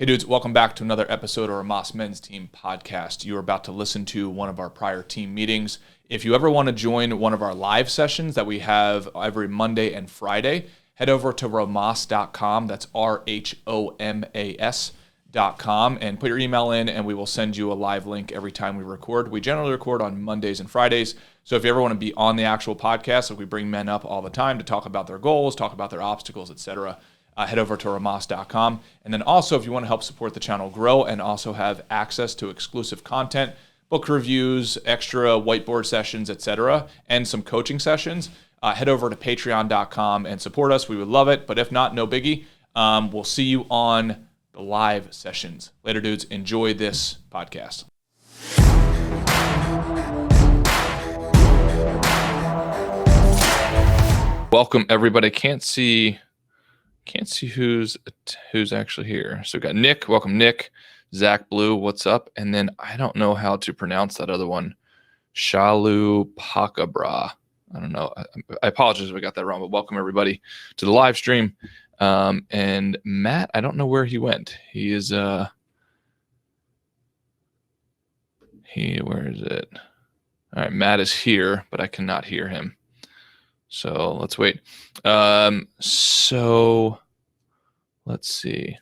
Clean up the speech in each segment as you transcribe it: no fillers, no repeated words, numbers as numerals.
Hey dudes, welcome back to another episode of our Rhomas Men's Team podcast. You are about to listen to one of our prior team meetings. If you ever want to join one of our live sessions that we have every Monday and Friday, head over to rhomas.com. That's RHOMAS.com and put your email in and we will send you a live link every time we record. We generally record on Mondays and Fridays. So if you ever want to be on the actual podcast, like we bring men up all the time to talk about their goals, talk about their obstacles, etc., head over to rhomas.com. And then also, if you want to help support the channel grow and also have access to exclusive content, book reviews, extra whiteboard sessions, etc., and some coaching sessions, head over to patreon.com and support us. We would love it. But if not, no biggie. We'll see you on the live sessions. Later, dudes. Enjoy this podcast. Welcome, everybody. Can't see who's actually here. So we got Nick. Welcome, Nick. Zach Blue, what's up? And then I don't know how to pronounce that other one. Shalu Pakabra. I don't know. I apologize if I got that wrong, but welcome everybody to the live stream. And Matt, I don't know where he went. He is where is it? All right, Matt is here, but I cannot hear him. So let's wait. So let's see.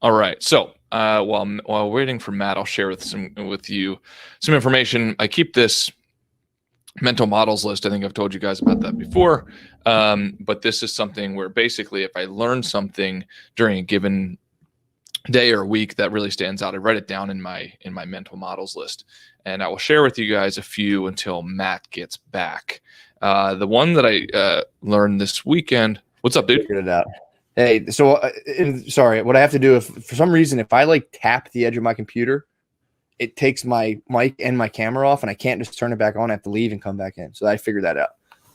All right. So while waiting for Matt, I'll share with you some information. I keep this mental models list. I think I've told you guys about that before. But this is something where basically if I learn something during a given day or week that really stands out, I write it down in my mental models list. And I will share with you guys a few until Matt gets back. The one that I learned this weekend. What's up, dude? Figured it out. Hey, so sorry. What I have to do, if for some reason, if I like tap the edge of my computer, it takes my mic and my camera off, and I can't just turn it back on. I have to leave and come back in. So I figured that out.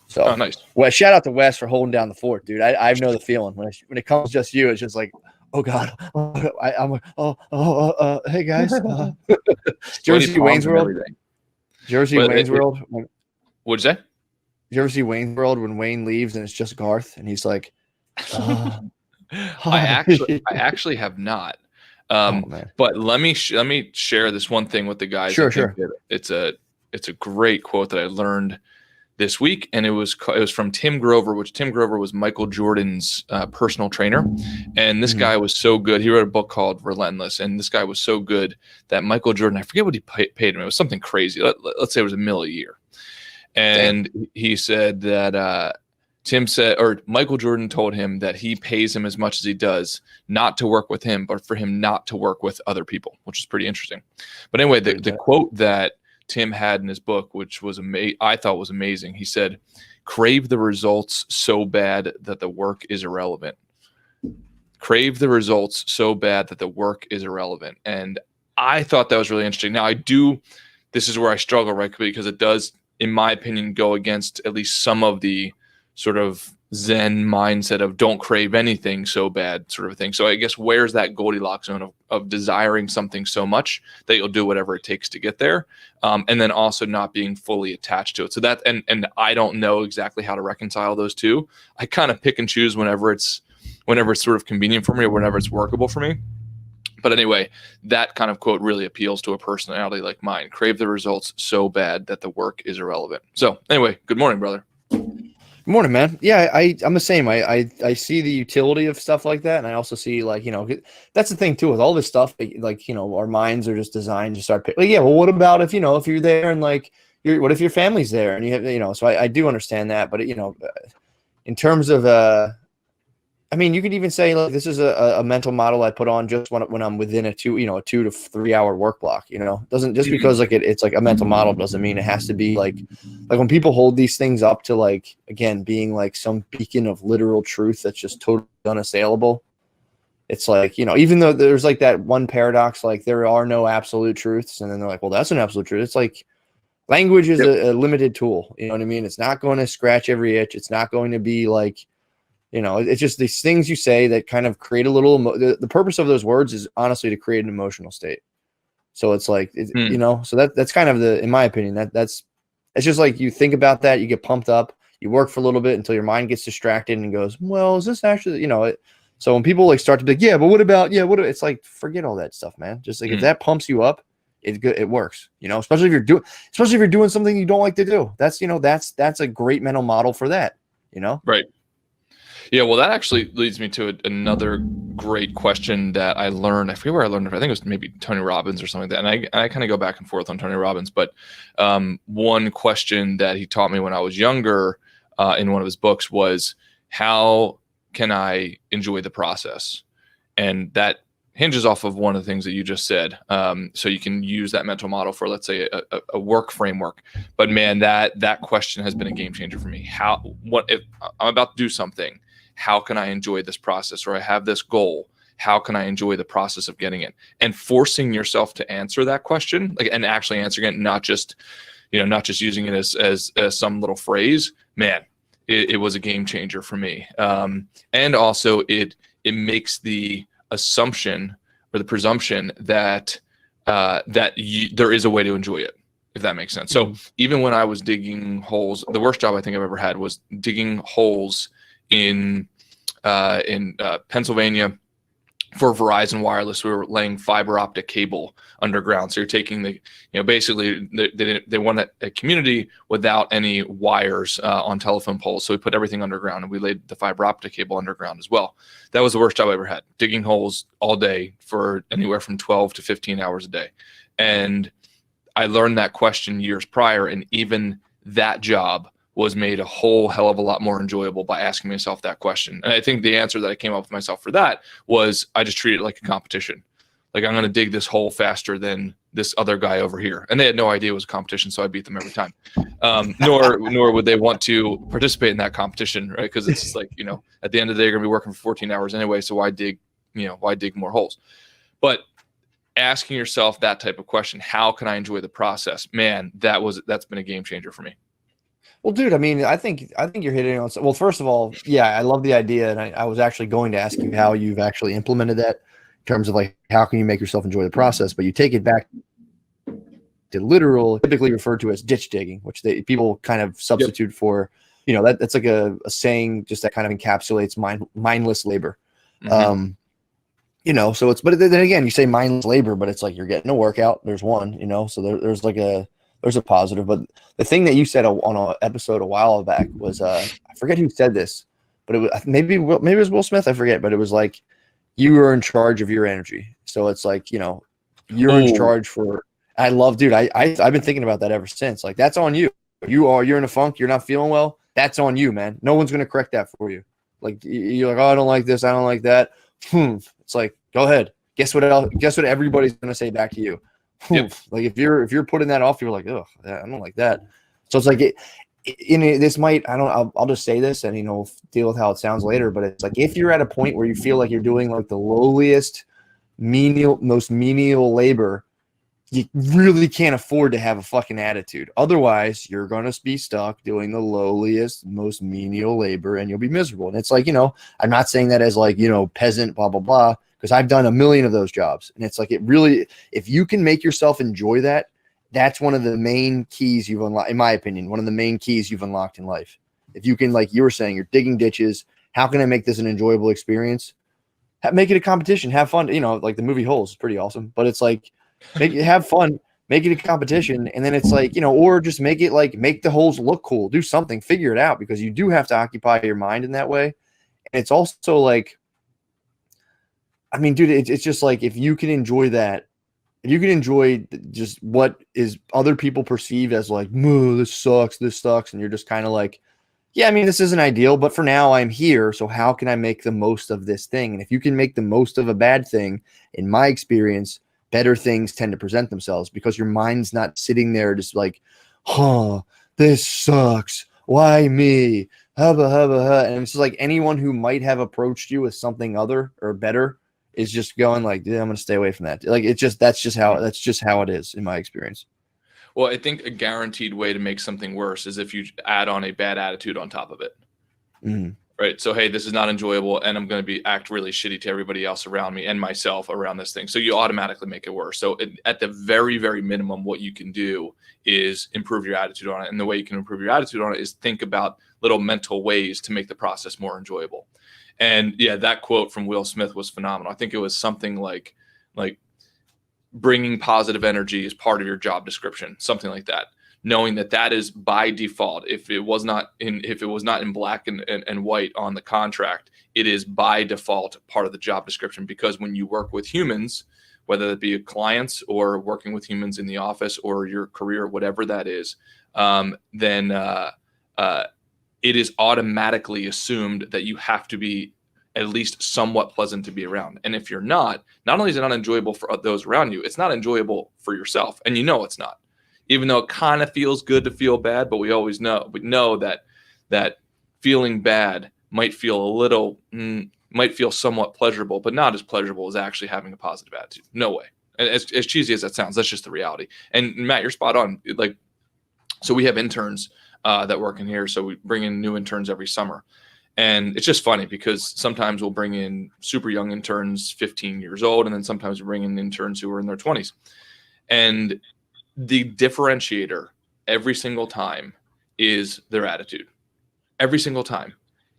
So nice. Well, shout out to Wes for holding down the fort, dude. I know the feeling when it comes just you. It's just like, oh God, I'm like, hey guys, Jersey Wayne's World. Jersey Wayne's World. What'd you say? Did you ever see Wayne's World when Wayne leaves and it's just Garth and he's like, I actually have not. But let me share this one thing with the guys. Sure. It's a great quote that I learned this week, and it was from Tim Grover, which Tim Grover was Michael Jordan's personal trainer. And this guy was so good. He wrote a book called Relentless, and this guy was so good that Michael Jordan, I forget what he paid him. It was something crazy. Let's say it was $1 million a year. And he said that Michael Jordan told him that he pays him as much as he does not to work with him, but for him not to work with other people, which is pretty interesting. But anyway, the quote that Tim had in his book, which was I thought was amazing. He said, "Crave the results so bad that the work is irrelevant." Crave the results so bad that the work is irrelevant. And I thought that was really interesting. Now this is where I struggle, right? Because it does, in my opinion, go against at least some of the sort of Zen mindset of don't crave anything so bad sort of a thing. So I guess where's that Goldilocks zone of desiring something so much that you'll do whatever it takes to get there, and then also not being fully attached to it. So that and I don't know exactly how to reconcile those two. I kind of pick and choose whenever it's sort of convenient for me or whenever it's workable for me. But anyway, that kind of quote really appeals to a personality like mine. Crave the results so bad that the work is irrelevant. So anyway, good morning, brother. Good morning, man. Yeah, I'm the same. I see the utility of stuff like that. And I also see that's the thing too, with all this stuff, our minds are just designed to start well, what about if you're there and what if your family's there and you have, so I do understand that. But in terms of, you could even say this is a mental model I put on just when I'm within a 2 to 3 hour work block. Doesn't just because it's like a mental model doesn't mean it has to be like when people hold these things up to again being like some beacon of literal truth that's just totally unassailable. It's even though there's that one paradox, there are no absolute truths, and then they're like, well, that's an absolute truth. It's like language is a limited tool. You know what I mean? It's not going to scratch every itch. It's not going to be it's just these things you say that kind of create a little, the purpose of those words is honestly to create an emotional state. So it's so that's kind of in my opinion, that's just you think about that, you get pumped up, you work for a little bit until your mind gets distracted and goes, well, is this actually, So when people like start to be like, yeah, but what about, yeah, what, it's like, forget all that stuff, man. Just like, if that pumps you up, it's good. It works, you know, especially if you're doing something you don't like to do. That's, you know, that's a great mental model for that, you know? Right. Yeah, well, that actually leads me to another great question that I learned. I forget where I learned it. I think it was maybe Tony Robbins or something like that. And I kind of go back and forth on Tony Robbins. But one question that he taught me when I was younger in one of his books was, how can I enjoy the process? And that hinges off of one of the things that you just said. So you can use that mental model for, let's say, a work framework. But man, that question has been a game changer for me. What if I'm about to do something? How can I enjoy this process? Or I have this goal. How can I enjoy the process of getting it? And forcing yourself to answer that question, like, and actually answering it, not just using it as some little phrase. Man, it was a game changer for me. And also it makes the assumption or the presumption that there is a way to enjoy it, if that makes sense. So even when I was digging holes, the worst job I think I've ever had was digging holes in Pennsylvania for Verizon Wireless. We were laying fiber optic cable underground. So you're taking basically they want a community without any wires on telephone poles. So we put everything underground, and we laid the fiber optic cable underground as well. That was the worst job I ever had, digging holes all day for anywhere from 12 to 15 hours a day. And I learned that question years prior, and even that job was made a whole hell of a lot more enjoyable by asking myself that question. And I think the answer that I came up with myself for that was, I just treat it like a competition. Like, I'm going to dig this hole faster than this other guy over here. And they had no idea it was a competition, so I beat them every time. Nor would they want to participate in that competition, right? Because it's just like, at the end of the day, you're going to be working for 14 hours anyway, so why dig more holes? But asking yourself that type of question, how can I enjoy the process? Man, that's been a game changer for me. Well, dude, I mean, I think you're hitting on. Well, first of all, yeah, I love the idea, and I was actually going to ask you how you've actually implemented that in terms of like, how can you make yourself enjoy the process? But you take it back to literal, typically referred to as ditch digging, which people kind of substitute for, that's like a saying just that kind of encapsulates mindless labor. So but then again, you say mindless labor, but it's like you're getting a workout. There's one, so there's a positive. But the thing that you said on an episode a while back was, I forget who said this, but it was maybe it was Will Smith. I forget, but it was like, you are in charge of your energy. So it's like, you're in charge for. I love, dude. I've been thinking about that ever since. Like, that's on you. You're in a funk. You're not feeling well. That's on you, man. No one's gonna correct that for you. Like, you're like, oh, I don't like this. I don't like that. It's like, go ahead. Guess what everybody's gonna say back to you. Yep. Like, if you're putting that off, you're like, oh, I don't like that. So it's like, I'll just say this and deal with how it sounds later. But it's like, if you're at a point where you feel like you're doing like the lowliest, most menial labor, you really can't afford to have a fucking attitude. Otherwise, you're gonna be stuck doing the lowliest, most menial labor, and you'll be miserable. And it's like, I'm not saying that as like, peasant, blah blah blah, because I've done a million of those jobs. And it's like, it really, if you can make yourself enjoy that, that's one of the main keys you've unlocked, in my opinion, one of the main keys you've unlocked in life. If you can, like you were saying, you're digging ditches. How can I make this an enjoyable experience? Make it a competition. Have fun. Like the movie Holes is pretty awesome, but it's like, have fun, make it a competition. And then it's like, or just make it like, make the holes look cool, do something, figure it out, because you do have to occupy your mind in that way. And it's also like, I mean, dude, it's just like, if you can enjoy that, if you can enjoy just what is other people perceive as like, this sucks, and you're just kind of like, yeah, I mean, this isn't ideal, but for now I'm here. So how can I make the most of this thing? And if you can make the most of a bad thing, in my experience, better things tend to present themselves, because your mind's not sitting there just like, this sucks. Why me? Hubba, hubba, hubba. And it's just like, anyone who might have approached you with something other or better is just going like, yeah, I'm going to stay away from that. Like, that's just how it is in my experience. Well, I think a guaranteed way to make something worse is if you add on a bad attitude on top of it. Right. So, hey, this is not enjoyable, and I'm going to act really shitty to everybody else around me and myself around this thing. So you automatically make it worse. So at the very, very minimum, what you can do is improve your attitude on it. And the way you can improve your attitude on it is think about little mental ways to make the process more enjoyable. And yeah, that quote from Will Smith was phenomenal. I think it was something like bringing positive energy is part of your job description, something like that. Knowing that that is by default. If it was not in black and white on the contract, it is by default part of the job description, because when you work with humans, whether it be clients or working with humans in the office or your career, whatever that is, then it is automatically assumed that you have to be at least somewhat pleasant to be around. And if you're not only is it not enjoyable for those around you, it's not enjoyable for yourself. And you know it's not. Even though it kind of feels good to feel bad, but we know that feeling bad might feel somewhat pleasurable, but not as pleasurable as actually having a positive attitude. No way. And as cheesy as that sounds, that's just the reality. And Matt, you're spot on. Like, so we have interns that work in here. So we bring in new interns every summer. And it's just funny because sometimes we'll bring in super young interns, 15 years old, and then sometimes we bring in interns who are in their 20s. And the differentiator every single time is their attitude. Every single time.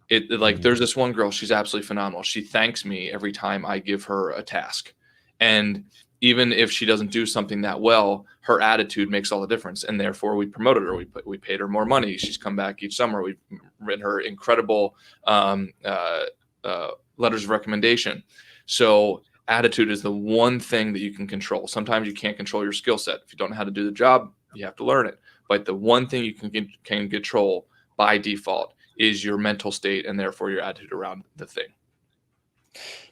There's this one girl, she's absolutely phenomenal. She thanks me every time I give her a task. And even if she doesn't do something that well, her attitude makes all the difference. And therefore we promoted her. We paid her more money. She's come back each summer. We've written her incredible letters of recommendation. So attitude is the one thing that you can control. Sometimes you can't control your skill set. If you don't know how to do the job, you have to learn it. But the one thing you can control by default is your mental state, and therefore your attitude around the thing.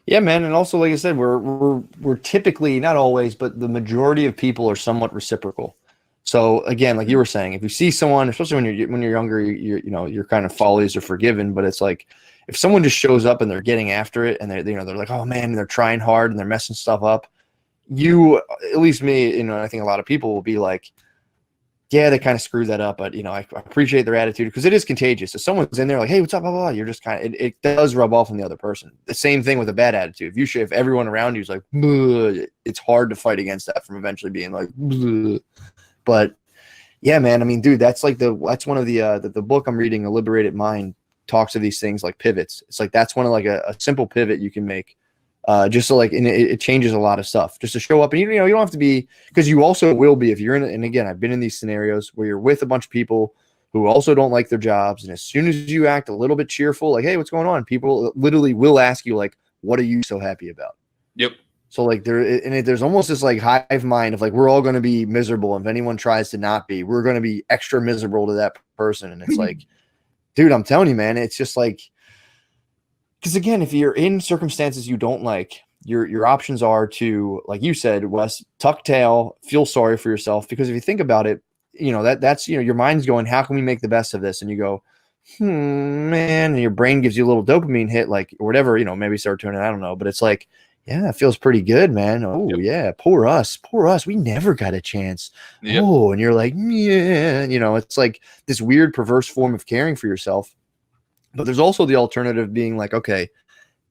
Yeah, man. And also, like I said, we're typically, not always, but the majority of people are somewhat reciprocal. So again, like you were saying, if you see someone, especially when you're younger, your kind of follies are forgiven. But it's like, if someone just shows up and they're getting after it, and they're like, oh man, and they're trying hard and they're messing stuff up, at least me, I think a lot of people will be like, yeah, they kind of screwed that up, but I appreciate their attitude, because it is contagious. If someone's in there like, hey, what's up, blah, blah, blah, you're just kind of, it does rub off on the other person. The same thing with a bad attitude. If everyone around you is like, it's hard to fight against that from eventually being like, bleh. But yeah, man, I mean, dude, that's one of the book I'm reading, A Liberated Mind, talks of these things like pivots. It's like, that's one of like a simple pivot you can make. Just so like, and it changes a lot of stuff just to show up. And you don't have to be, because you also will be, if you're in, and again, I've been in these scenarios where you're with a bunch of people who also don't like their jobs. And as soon as you act a little bit cheerful, like, hey, what's going on? People literally will ask you, like, what are you so happy about? Yep. So like there's almost this like hive mind of like, we're all going to be miserable. If anyone tries to not be, we're going to be extra miserable to that person. And it's like, dude, I'm telling you, man, it's just like, because again, if you're in circumstances you don't like, your options are to, like you said, Wes, tuck tail, feel sorry for yourself. Because if you think about it, that's your mind's going, how can we make the best of this? And you go, man, and your brain gives you a little dopamine hit, like, or whatever, maybe serotonin, I don't know, but it's like, yeah, it feels pretty good, man. Oh, yep. Yeah, poor us. We never got a chance. Yep. Oh, and you're like, yeah, it's like this weird perverse form of caring for yourself. But there's also the alternative being like, okay,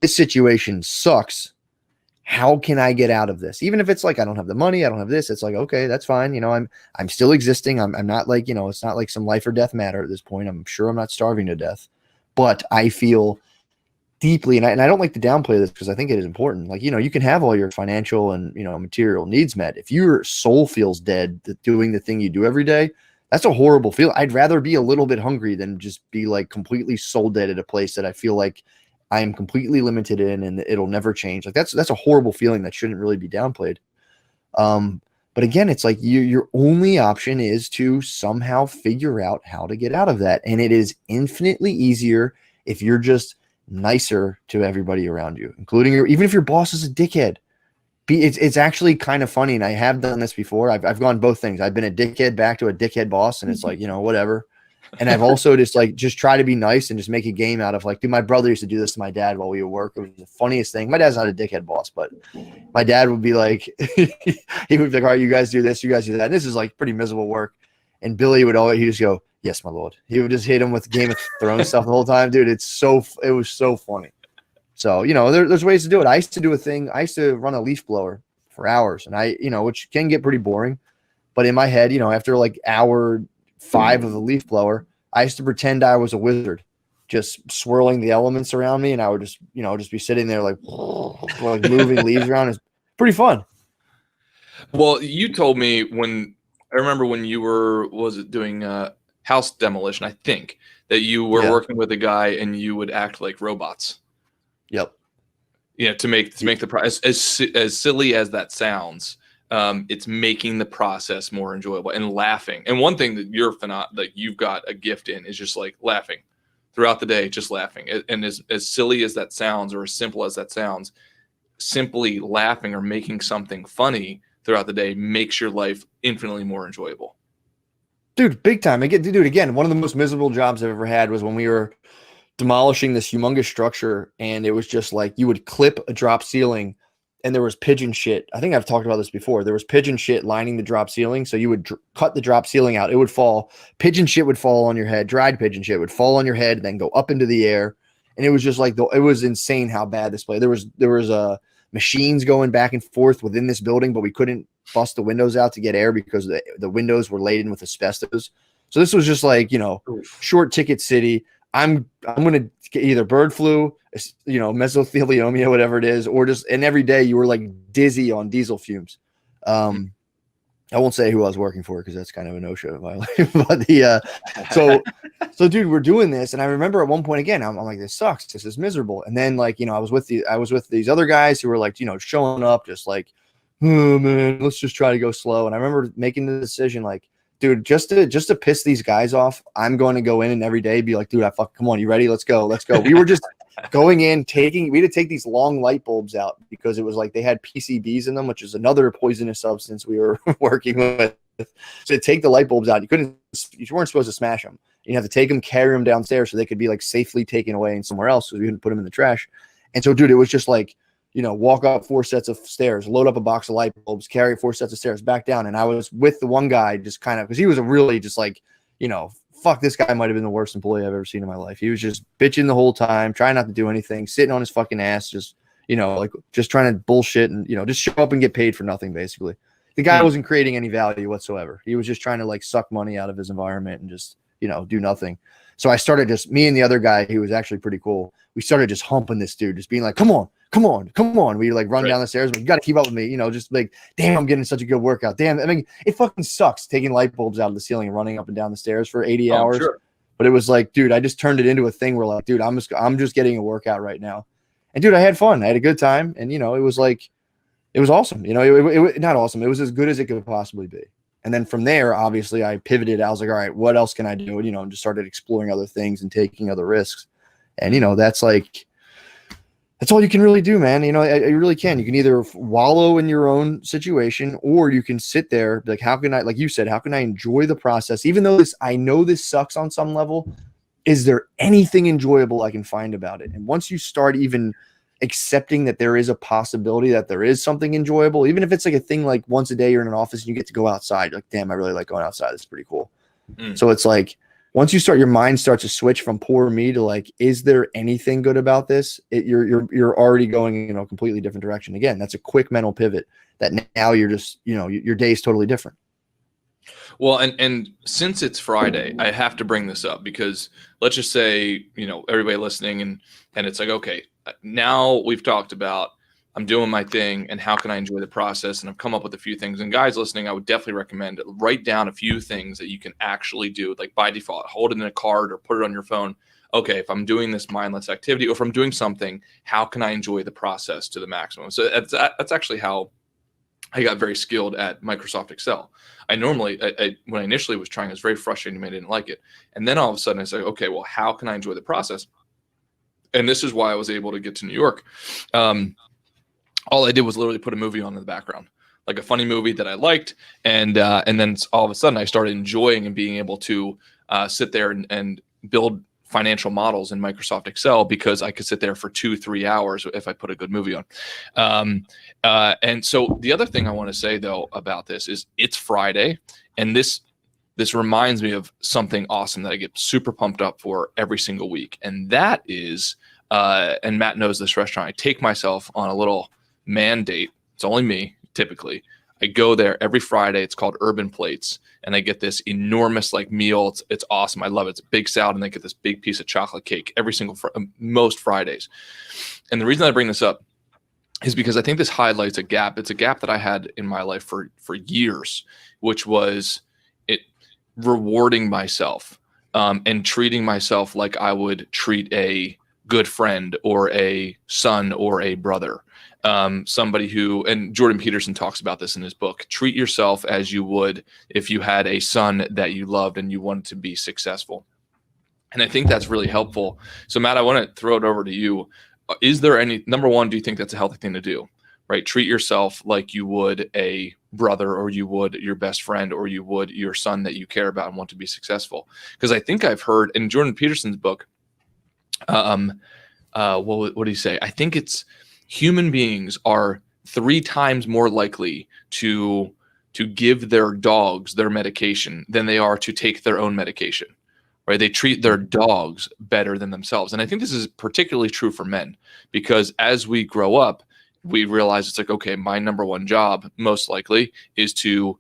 this situation sucks. How can I get out of this? Even if it's like, I don't have the money, I don't have this. It's like, okay, that's fine. I'm still existing. I'm not like, it's not like some life or death matter at this point. I'm sure I'm not starving to death, but I feel deeply, and I don't like to downplay this because I think it is important. Like, you can have all your financial and, material needs met. If your soul feels dead doing the thing you do every day, that's a horrible feeling. I'd rather be a little bit hungry than just be like completely soul dead at a place that I feel like I am completely limited in and it'll never change. Like that's a horrible feeling that shouldn't really be downplayed. But again, it's like your only option is to somehow figure out how to get out of that. And it is infinitely easier if you're just nicer to everybody around you, including even if your boss is a dickhead. It's actually kind of funny, and I have done this before. I've gone both things. I've been a dickhead back to a dickhead boss, and it's like, whatever. And I've also just try to be nice and just make a game out of like, dude, my brother used to do this to my dad while we would work. It was the funniest thing. My dad's not a dickhead boss, but my dad would be like, he would be like, all right, you guys do this, you guys do that. And this is like pretty miserable work. And Billy he just go, yes, my lord. He would just hit him with Game of Thrones stuff the whole time, dude. It was so funny. So, there's ways to do it. I used to do a thing. I used to run a leaf blower for hours, and which can get pretty boring. But in my head, after like hour 5 of the leaf blower, I used to pretend I was a wizard, just swirling the elements around me, and I would just, just be sitting there like moving leaves around. It's pretty fun. Well, you told me I remember when you were, was it doing house demolition, I think, that you were working with a guy and you would act like robots. Yep. Yeah, to make the process as silly as that sounds, it's making the process more enjoyable and laughing. And one thing that you've got a gift in is just like laughing throughout the day, just laughing. And as silly as that sounds, or as simple as that sounds, simply laughing or making something funny throughout the day makes your life infinitely more enjoyable. Dude, big time. Again, one of the most miserable jobs I've ever had was when we were demolishing this humongous structure, and it was just like you would clip a drop ceiling and there was pigeon shit. I think I've talked about this before. There was pigeon shit lining the drop ceiling. So you would cut the drop ceiling out. It would fall. Pigeon shit would fall on your head. Dried pigeon shit would fall on your head and then go up into the air. And it was just like, it was insane how bad this place. There was machines going back and forth within this building, but we couldn't bust the windows out to get air because the windows were laden with asbestos. So this was just like, short ticket city. I'm going to get either bird flu, mesothelioma, whatever it is, or and every day you were like dizzy on diesel fumes. I won't say who I was working for because that's kind of a no-show. But so dude, we're doing this. And I remember at one point again, I'm like, this sucks. This is miserable. And then I was with these other guys who were like, showing up just like, oh man, let's just try to go slow. And I remember making the decision like, dude, just to piss these guys off, I'm going to go in and every day be like, dude, come on, you ready? Let's go. We were just going in, we had to take these long light bulbs out because it was like they had PCBs in them, which is another poisonous substance we were working with. So to take the light bulbs out, you weren't supposed to smash them. You have to take them, carry them downstairs so they could be like safely taken away and somewhere else because we couldn't put them in the trash. And so, dude, it was just like, walk up 4 sets of stairs, load up a box of light bulbs, carry 4 sets of stairs back down. And I was with the one guy just kind of, because he was a really just like, fuck, this guy might have been the worst employee I've ever seen in my life. He was just bitching the whole time, trying not to do anything, sitting on his fucking ass, just, just trying to bullshit and, just show up and get paid for nothing, basically. The guy wasn't creating any value whatsoever. He was just trying to like suck money out of his environment and just, do nothing. So I started me and the other guy, who was actually pretty cool, we started just humping this dude, just being like, come on. We like run down the stairs. You got to keep up with me, just like, damn, I'm getting such a good workout. Damn. I mean, it fucking sucks taking light bulbs out of the ceiling and running up and down the stairs for 80 hours. Sure. But it was like, dude, I just turned it into a thing where like, dude, I'm just getting a workout right now. And dude, I had fun. I had a good time. And, it was like, it was awesome. It not awesome. It was as good as it could possibly be. And then from there, obviously I pivoted. I was like, all right, what else can I do? And just started exploring other things and taking other risks. And, that's like, that's all you can really do, man. You really can. You can either wallow in your own situation, or you can sit there like, how can I, like you said, how can I enjoy the process? Even though I know this sucks on some level, is there anything enjoyable I can find about it? And once you start even accepting that there is a possibility that there is something enjoyable, even if it's like a thing like once a day you're in an office and you get to go outside, you're like, damn, I really like going outside. It's pretty cool. So it's like, once your mind starts to switch from poor me to like, is there anything good about this? You're already going in a completely different direction. Again, that's a quick mental pivot that now you're just, your day is totally different. Well, and since it's Friday, I have to bring this up because let's just say, everybody listening and it's like, okay, now we've talked about, I'm doing my thing and how can I enjoy the process? And I've come up with a few things. And guys listening, I would definitely recommend write down a few things that you can actually do, like by default, hold it in a card or put it on your phone. Okay, if I'm doing this mindless activity or if I'm doing something, how can I enjoy the process to the maximum? So that's actually how I got very skilled at Microsoft Excel. When I initially was trying, it was very frustrating to me. I didn't like it. And then all of a sudden I said, okay, well, how can I enjoy the process? And this is why I was able to get to New York. All I did was literally put a movie on in the background, like a funny movie that I liked. And then all of a sudden I started enjoying and being able to sit there and build financial models in Microsoft Excel because I could sit there for 2-3 hours if I put a good movie on. And so the other thing I want to say though about this is it's Friday, and this reminds me of something awesome that I get super pumped up for every single week. And that is, and Matt knows this restaurant, I take myself on a little man date. It's only me typically. I go there every Friday. It's called Urban Plates, and I get this enormous like meal. It's awesome. I love it. It's a big salad, and they get this big piece of chocolate cake every single most Fridays. And the reason I bring this up is because I think this highlights a gap. It's a gap that I had in my life for years, which was it rewarding myself and treating myself like I would treat a good friend or a son or a brother. Somebody who, and Jordan Peterson talks about this in his book, treat yourself as you would if you had a son that you loved and you wanted to be successful. And I think that's really helpful. So Matt, I want to throw it over to you. Is there any, number one, do you think that's a healthy thing to do, right? Treat yourself like you would a brother, or you would your best friend, or you would your son that you care about and want to be successful. Because I think I've heard in Jordan Peterson's book, what do you say? I think it's human beings are 3 times more likely to give their dogs their medication than they are to take their own medication. Right? They treat their dogs better than themselves. And I think this is particularly true for men, because as we grow up, we realize it's like, okay, my number one job most likely is to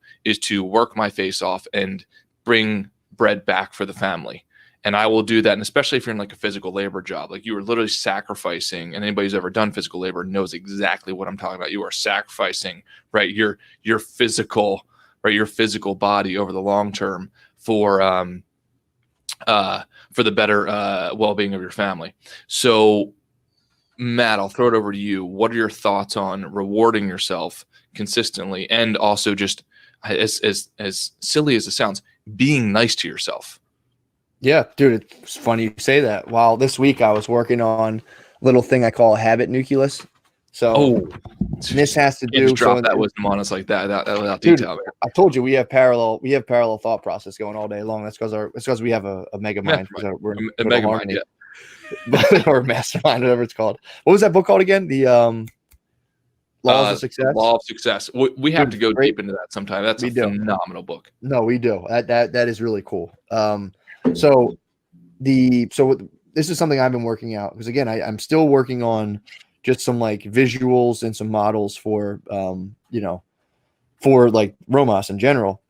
work my face off and bring bread back for the family. And I will do that. And especially if you're in like a physical labor job, like you are literally sacrificing, and anybody who's ever done physical labor knows exactly what I'm talking about. You are sacrificing, right, your physical, right, your physical body over the long term for the better well-being of your family. So Matt, I'll throw it over to you. What are your thoughts on rewarding yourself consistently, and also just as silly as it sounds, being nice to yourself? Yeah, dude, it's funny you say that. Wow, this week I was working on a little thing I call a habit nucleus. So this has to do. Drop that wisdom on us like that without dude, detail. Man. I told you we have parallel thought process going all day long. That's because we have a mega mind. We're a mega mind, yeah. Or mastermind, whatever it's called. What was that book called again? The Laws of Success. Law of Success. We have to go deep into that sometime. That's a phenomenal book. No, we do. That is really cool. So this is something I've been working out, because again, I'm still working on just some like visuals and some models for for like Rhomas in general.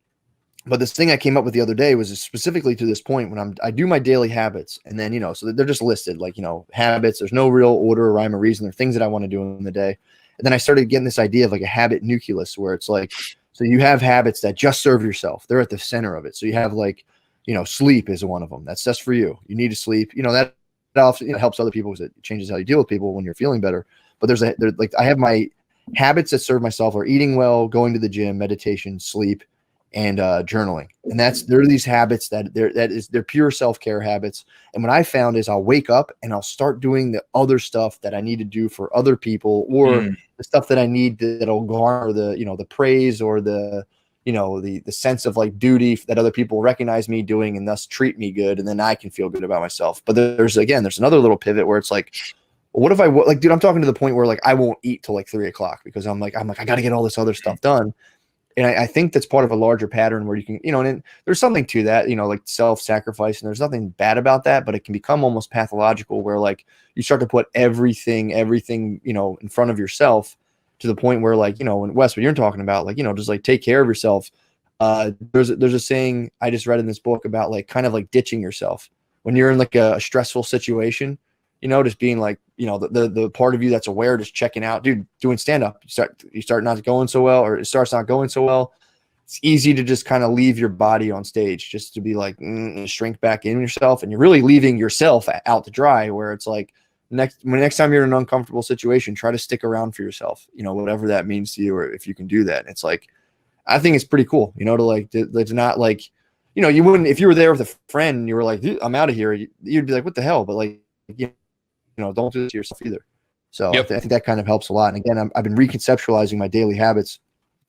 But this thing I came up with the other day was specifically to this point when I do my daily habits, and then so they're just listed like habits. There's no real order or rhyme or reason. They're things that I want to do in the day. And then I started getting this idea of like a habit nucleus, where it's like, so you have habits that just serve yourself. They're at the center of it. So you have like, sleep is one of them. That's just for you. You need to sleep. That often helps other people because it changes how you deal with people when you're feeling better. But I have my habits that serve myself are eating well, going to the gym, meditation, sleep, and journaling. And there are these habits they're pure self-care habits. And what I found is I'll wake up and I'll start doing the other stuff that I need to do for other people, or the stuff that I need that'll garner the praise or the sense of like duty that other people recognize me doing and thus treat me good. And then I can feel good about myself. But there's another little pivot where it's like, what if dude, I'm talking to the point where like I won't eat till like 3:00 because I'm like, I got to get all this other stuff done. And I think that's part of a larger pattern where you can, and there's something to that, like self-sacrifice, and there's nothing bad about that, but it can become almost pathological where like you start to put everything, in front of yourself, to the point where like, when Wes, what you're talking about, like, just like take care of yourself. There's a saying I just read in this book about like kind of like ditching yourself when you're in like a stressful situation, just being like, the part of you that's aware, just checking out, dude, doing stand-up, you start not going so well, or it starts not going so well. It's easy to just kind of leave your body on stage, just to be like, shrink back in yourself. And you're really leaving yourself out to dry, where it's like, next time you're in an uncomfortable situation, try to stick around for yourself, whatever that means to you, or if you can do that. It's like, I think it's pretty cool, to not like, you wouldn't, if you were there with a friend and you were like, I'm out of here, you'd be like, what the hell? But like, don't do it to yourself either. So I think that kind of helps a lot. And again, I've been reconceptualizing my daily habits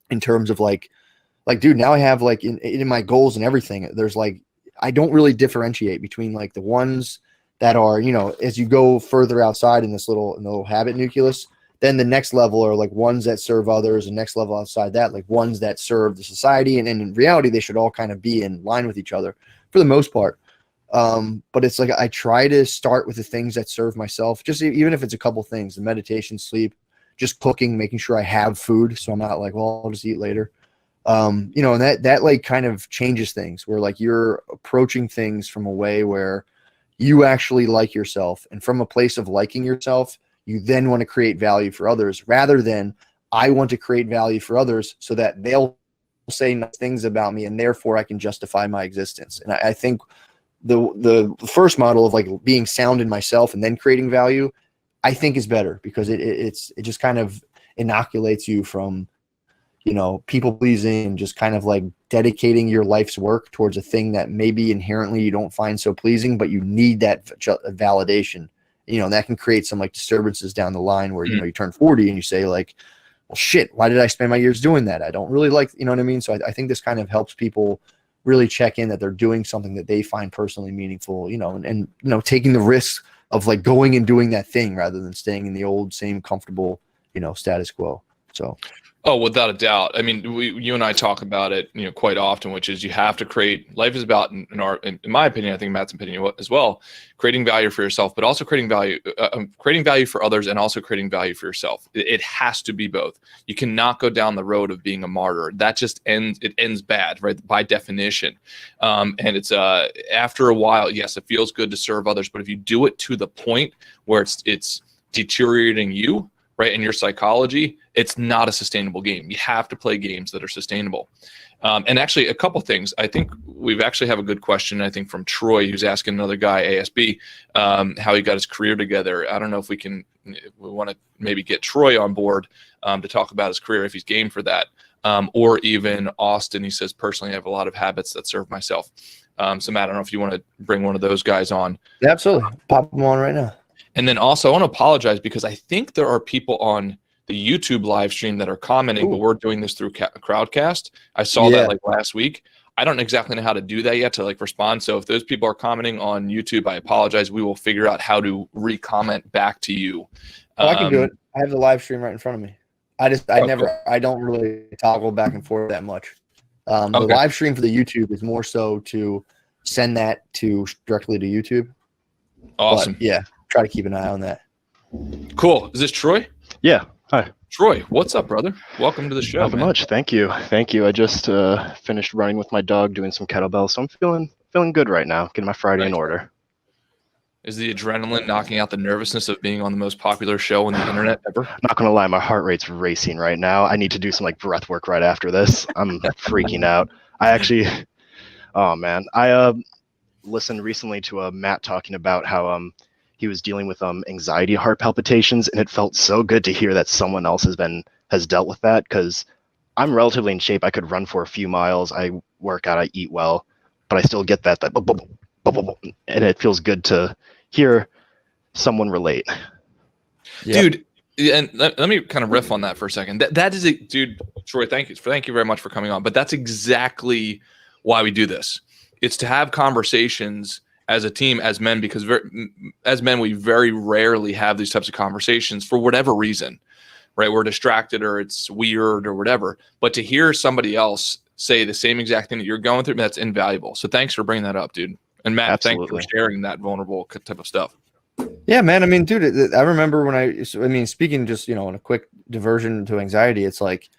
in terms of like, dude, now I have like in my goals and everything, there's like, I don't really differentiate between like the ones that are, as you go further outside in the little habit nucleus, then the next level are like ones that serve others, and next level outside that, like ones that serve the society. And in reality, they should all kind of be in line with each other for the most part. But it's like, I try to start with the things that serve myself, just even if it's a couple things, the meditation, sleep, just cooking, making sure I have food. So I'm not like, well, I'll just eat later. And that like kind of changes things where like you're approaching things from a way where you actually like yourself, and from a place of liking yourself, you then want to create value for others rather than I want to create value for others so that they'll say nice things about me and therefore I can justify my existence. And I think the first model of like being sound in myself and then creating value, I think is better because it just kind of inoculates you from, people pleasing and just kind of like dedicating your life's work towards a thing that maybe inherently you don't find so pleasing, but you need that validation. That can create some like disturbances down the line where, you turn 40 and you say like, well, shit, why did I spend my years doing that? I don't really like, you know what I mean? So I think this kind of helps people really check in that they're doing something that they find personally meaningful, and taking the risk of like going and doing that thing rather than staying in the old, same comfortable, status quo. So. Oh, without a doubt. I mean, you and I talk about it, quite often, which is you have to create. Life is about, in my opinion, I think Matt's opinion as well, creating value for yourself, but also creating value for others, and also creating value for yourself. It has to be both. You cannot go down the road of being a martyr. That just ends. It ends bad, right? By definition. And it's after a while, yes, it feels good to serve others, but if you do it to the point where it's deteriorating you, right, in your psychology, it's not a sustainable game. You have to play games that are sustainable. And actually, a couple things. I think we've actually have a good question, I think, from Troy, who's asking another guy, ASB, how he got his career together. I don't know if we want to maybe get Troy on board to talk about his career if he's game for that. Or even Austin, he says, personally, I have a lot of habits that serve myself. So Matt, I don't know if you want to bring one of those guys on. Yeah, absolutely. Pop them on right now. And then also, I want to apologize because I think there are people on the YouTube live stream that are commenting, but we're doing this through Crowdcast. I saw that like last week. I don't exactly know how to do that yet to like respond. So if those people are commenting on YouTube, I apologize. We will figure out how to re-comment back to you. I can do it. I have the live stream right in front of me. I don't really toggle back and forth that much. The live stream for the YouTube is more so to send that directly to YouTube. Awesome. But, yeah. Try to keep an eye on that. Cool. Is this Troy? Yeah. Hi. Troy, what's up, brother? Welcome to the show. Nothing much. Thank you. I just finished running with my dog, doing some kettlebells, so I'm feeling good right now. Getting my Friday in order. Is the adrenaline knocking out the nervousness of being on the most popular show on the internet ever? Not gonna lie, my heart rate's racing right now. I need to do some like breath work right after this. I'm freaking out. Oh man, I listened recently to Matt talking about how he was dealing with anxiety, heart palpitations, and it felt so good to hear that someone else has dealt with that, because I'm relatively in shape. I could run for a few miles. I work out. I eat well, but I still get that and it feels good to hear someone relate. Dude, and let me kind of riff on that for a second. That is it, dude. Troy, thank you very much for coming on. But that's exactly why we do this. It's to have conversations as a team, as men, because as men, we very rarely have these types of conversations for whatever reason, right? We're distracted or it's weird or whatever. But to hear somebody else say the same exact thing that you're going through, that's invaluable. So thanks for bringing that up, dude. And Matt, Absolutely. Thanks for sharing that vulnerable type of stuff. Yeah, man. I mean, dude, I remember when speaking just, on a quick diversion to anxiety, it's like,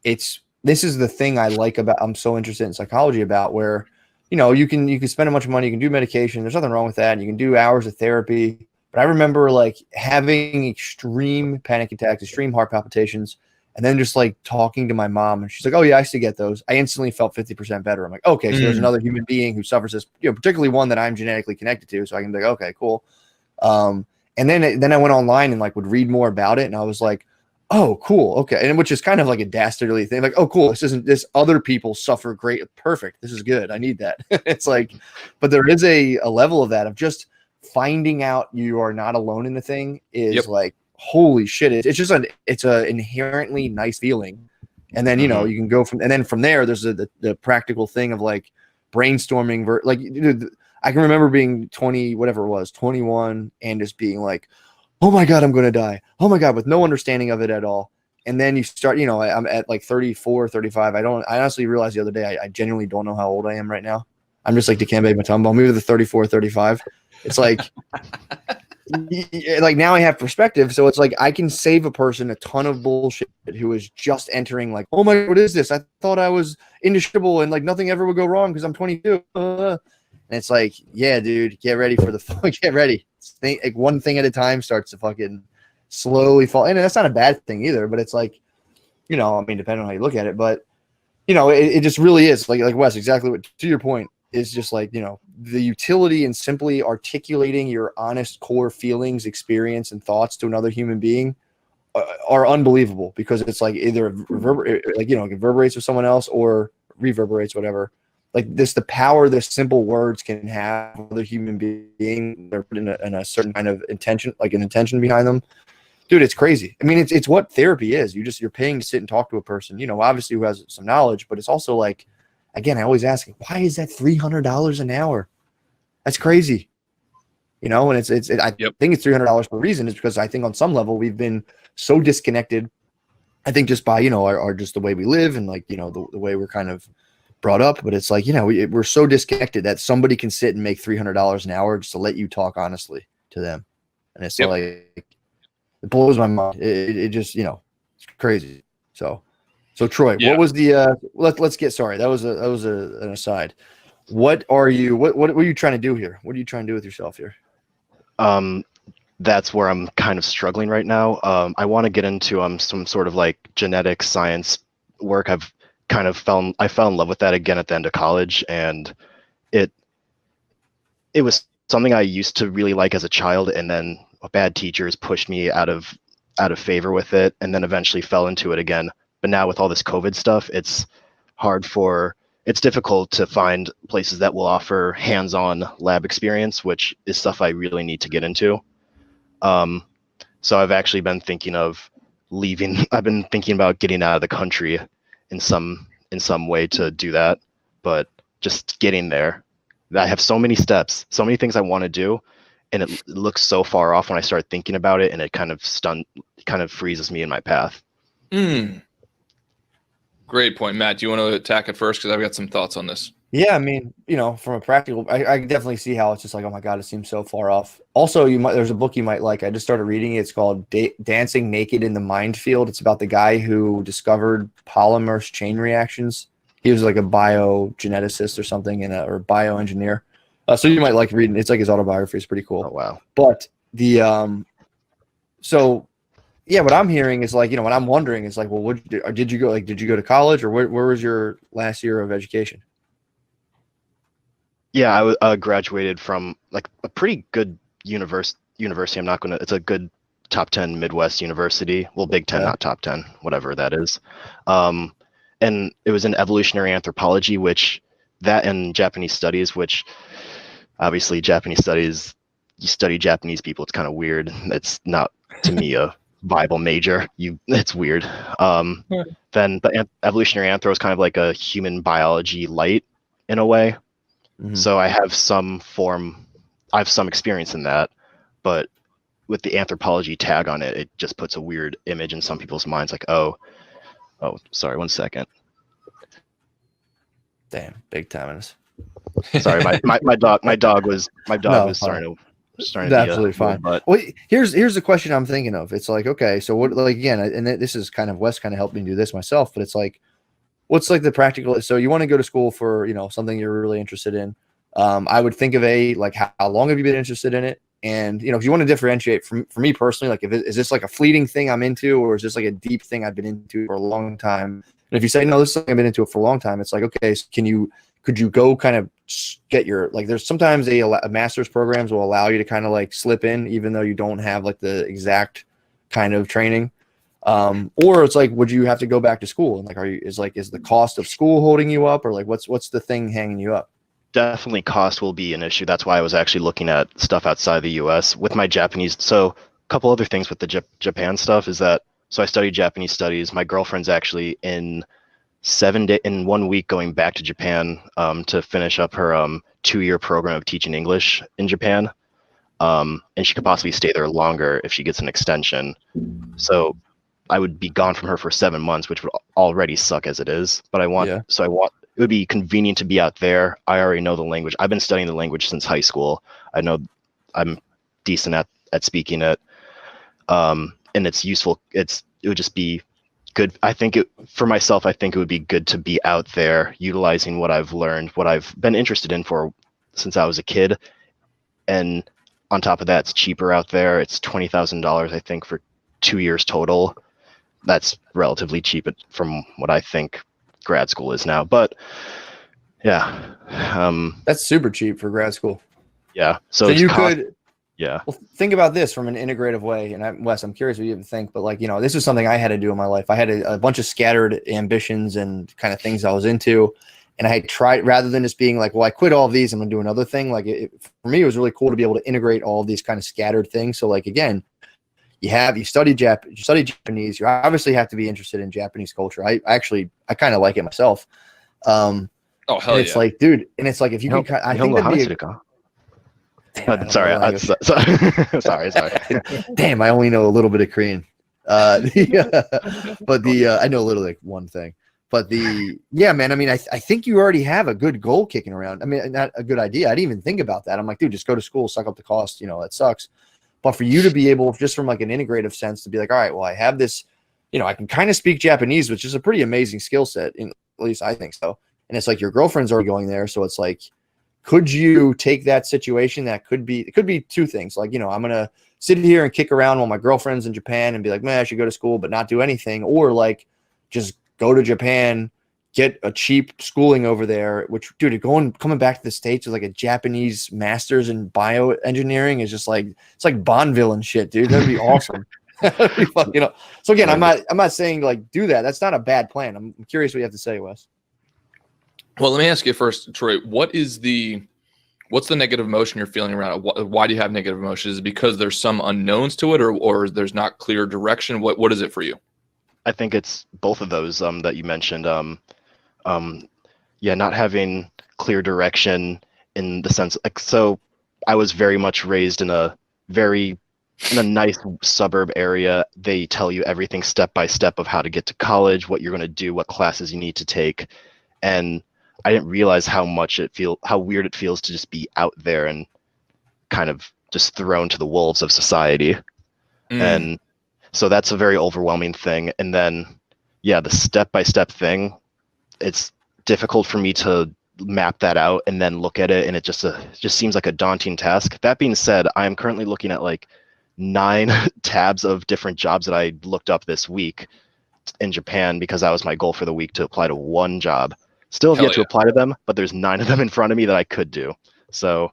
this is the thing I like about, I'm so interested in psychology about, where, you can spend a bunch of money, you can do medication. There's nothing wrong with that. You can do hours of therapy. But I remember like having extreme panic attacks, extreme heart palpitations, and then just like talking to my mom, and she's like, "Oh yeah, I used to get those." I instantly felt 50% better. I'm like, okay, so there's another human being who suffers this, particularly one that I'm genetically connected to. So I can be like, okay, cool. And then I went online and like would read more about it, and I was like, oh, cool. Okay. And which is kind of like a dastardly thing. Like, oh, cool. This other people suffer great. Perfect. This is good. I need that. It's like, but there is a level of that, of just finding out you are not alone in the thing is like, holy shit. It's just it's a inherently nice feeling. And then, you can go from there, there's the practical thing of like brainstorming, I can remember being 21 and just being like, oh my God, I'm going to die. Oh my God, with no understanding of it at all. And then you start, I'm at like 34, 35. I honestly realized the other day, I genuinely don't know how old I am right now. I'm just like Dikembe Mutombo, maybe the 34, 35. It's like, like now I have perspective. So it's like I can save a person a ton of bullshit who is just entering like, oh my, what is this? I thought I was indestructible and like nothing ever would go wrong because I'm 22. And it's like, yeah, dude, get ready for get ready. Like one thing at a time starts to fucking slowly fall. And that's not a bad thing either, but it's like, I mean, depending on how you look at it, but it just really is like Wes, exactly what, to your point, is just like, the utility in simply articulating your honest core feelings, experience, and thoughts to another human being are unbelievable, because it's like either it reverberates with someone else or reverberates, whatever. Like the power this simple words can have with other human being, they're put in a certain kind of intention, like an intention behind them. Dude, it's crazy. I mean, it's what therapy is. You're paying to sit and talk to a person, obviously who has some knowledge, but it's also like, again, I always ask, why is that $300 an hour? That's crazy. And I think it's $300 for a reason. Is because I think on some level we've been so disconnected. I think just by, our just the way we live and like, the way we're kind of brought up, but it's like, we're so disconnected that somebody can sit and make $300 an hour just to let you talk honestly to them. And it's like, it blows my mind. It just, it's crazy. So Troy, what was the let's get, sorry, that was an aside. What are you trying to do here? What are you trying to do with yourself here? That's where I'm kind of struggling right now. I want to get into some sort of like genetic science work. I fell in love with that again at the end of college, and it was something I used to really like as a child, and then bad teachers pushed me out of favor with it, and then eventually fell into it again. But now with all this COVID stuff, it's difficult to find places that will offer hands-on lab experience, which is stuff I really need to get into. So I've actually been thinking of leaving. I've been thinking about getting out of the country in some way to do that, but just getting there. I have so many steps, so many things I want to do, and it looks so far off when I start thinking about it, and it kind of freezes me in my path. Great point, Matt. Do you want to attack it first? Because I've got some thoughts on this. Yeah, I mean, from a practical, I definitely see how it's just like, oh my God, it seems so far off. Also, there's a book you might like. I just started reading it. It's called Dancing Naked in the Mind Field. It's about the guy who discovered polymer chain reactions. He was like a biogeneticist or something, or bioengineer. So you might like reading. It's like his autobiography. It's pretty cool. Oh, wow. But yeah, what I'm hearing is like, what I'm wondering is like, well, did you go to college, or where was your last year of education? Yeah, I graduated from like a pretty good university. It's a good top 10 Midwest university. Well, Big 10, not top 10, whatever that is. And it was in evolutionary anthropology, and Japanese studies, which obviously Japanese studies, you study Japanese people, it's kind of weird. It's not, to me, a Bible major. It's weird. Then the evolutionary anthro is kind of like a human biology light in a way. Mm-hmm. So I have some experience in that, but with the anthropology tag on it, it just puts a weird image in some people's minds, like, oh, sorry, 1 second. Damn, big time. Sorry, my dog was starting to. That's absolutely fine. But well, here's the question I'm thinking of. It's like, okay, so what? Like again, and this is kind of Wes kind of helped me do this myself, but it's like, what's like the practical? So you want to go to school for something you're really interested in. I would think of like how long have you been interested in it, and if you want to differentiate for me personally, like is this like a fleeting thing I'm into, or is this like a deep thing I've been into for a long time? And if you say no, this is something I've been into it for a long time, it's like, okay, so could you go kind of get your, like, there's sometimes a master's programs will allow you to kind of like slip in, even though you don't have like the exact kind of training. Or it's like, would you have to go back to school? And like, is the cost of school holding you up, or like, what's the thing hanging you up? Definitely cost will be an issue. That's why I was actually looking at stuff outside the US with my Japanese. So a couple other things with the Japan stuff is that, so I studied Japanese studies. My girlfriend's actually in 1 week going back to Japan to finish up her 2-year program of teaching English in Japan. And she could possibly stay there longer if she gets an extension. So I would be gone from her for 7 months, which would already suck as it is. But it would be convenient to be out there. I already know the language. I've been studying the language since high school. I know I'm decent at at speaking it. And it's useful. It would just be good. I think for myself, I think it would be good to be out there utilizing what I've learned, what I've been interested in since I was a kid. And on top of that, it's cheaper out there. It's $20,000, I think, for 2 years total. That's relatively cheap from what I think grad school is now. But yeah, That's super cheap for grad school. yeah. So you could. Yeah. Well, think about this from an integrative way. And Wes, I'm curious what you even think, but like, this is something I had to do in my life. I had a bunch of scattered ambitions and kind of things I was into. And I had tried, rather than just being like, well, I quit all of these, I'm going to do another thing. Like for me, it was really cool to be able to integrate all of these kind of scattered things. So like, again, you study Japanese, you obviously have to be interested in Japanese culture. I kind of like it myself. Oh, hell it's like, dude, and it's like, if you can, I think that'd be sorry. Damn, I only know a little bit of Korean. But I know literally like one thing. But man, I mean, I think you already have a good goal kicking around. I mean, not a good idea. I didn't even think about that. I'm like, dude, just go to school, suck up the cost. That sucks. But for you to be able, just from like an integrative sense, to be like, all right, well, I have this, I can kind of speak Japanese, which is a pretty amazing skill set. At least I think so. And it's like your girlfriend's already going there, so it's like, could you take that situation? It could be two things. Like, I'm going to sit here and kick around while my girlfriend's in Japan and be like, man, I should go to school, but not do anything. Or like, just go to Japan, get a cheap schooling over there, which, dude, coming back to the States with like a Japanese master's in bioengineering is just like, it's like Bonneville and shit, dude. That'd be awesome. So again, I'm not saying like do that. That's not a bad plan. I'm curious what you have to say, Wes. Well, let me ask you first, Troy, what's the negative emotion you're feeling around it? Why do you have negative emotion? Is it because there's some unknowns to it, or there's not clear direction? What is it for you? I think it's both of those that you mentioned. Not having clear direction in the sense, like, so I was very much raised in a nice suburb area. They tell you everything step by step of how to get to college, what you're going to do, what classes you need to take. And I didn't realize how weird it feels to just be out there and kind of just thrown to the wolves of society. And so that's a very overwhelming thing. And then, the step-by-step thing, it's difficult for me to map that out and then look at it. And it just seems like a daunting task. That being said, I am currently looking at like 9 tabs of different jobs that I looked up this week in Japan, because that was my goal for the week, to apply to one job. Still have yet to apply to them, but there's 9 of them in front of me that I could do. So,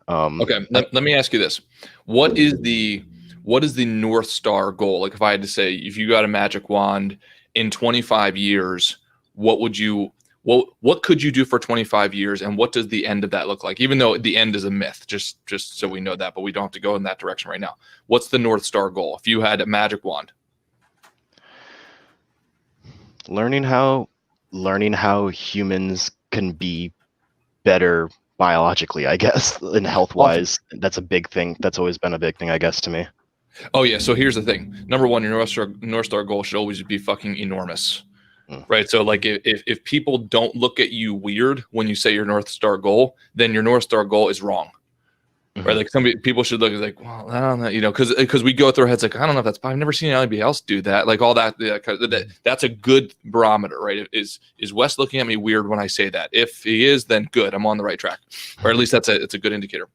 okay, let me ask you this: what is the Northstar goal? Like, if I had to say, if you got a magic wand in 25 years, what could you do for 25 years, and what does the end of that look like? Even though the end is a myth, just so we know that, but we don't have to go in that direction right now. What's the Northstar goal if you had a magic wand? Learning how humans can be better biologically, I guess, and health-wise. That's a big thing. That's always been a big thing, I guess, to me. Oh, yeah. So here's the thing. Number one, your Northstar goal should always be fucking enormous, right? So like if people don't look at you weird when you say your Northstar goal, then your Northstar goal is wrong. Right, like people should look like, well, I don't know, because we go through our heads like, I don't know if that's. I've never seen anybody else do that. Like all that. That's a good barometer, right? Is Wes looking at me weird when I say that? If he is, then good, I'm on the right track, or at least it's a good indicator,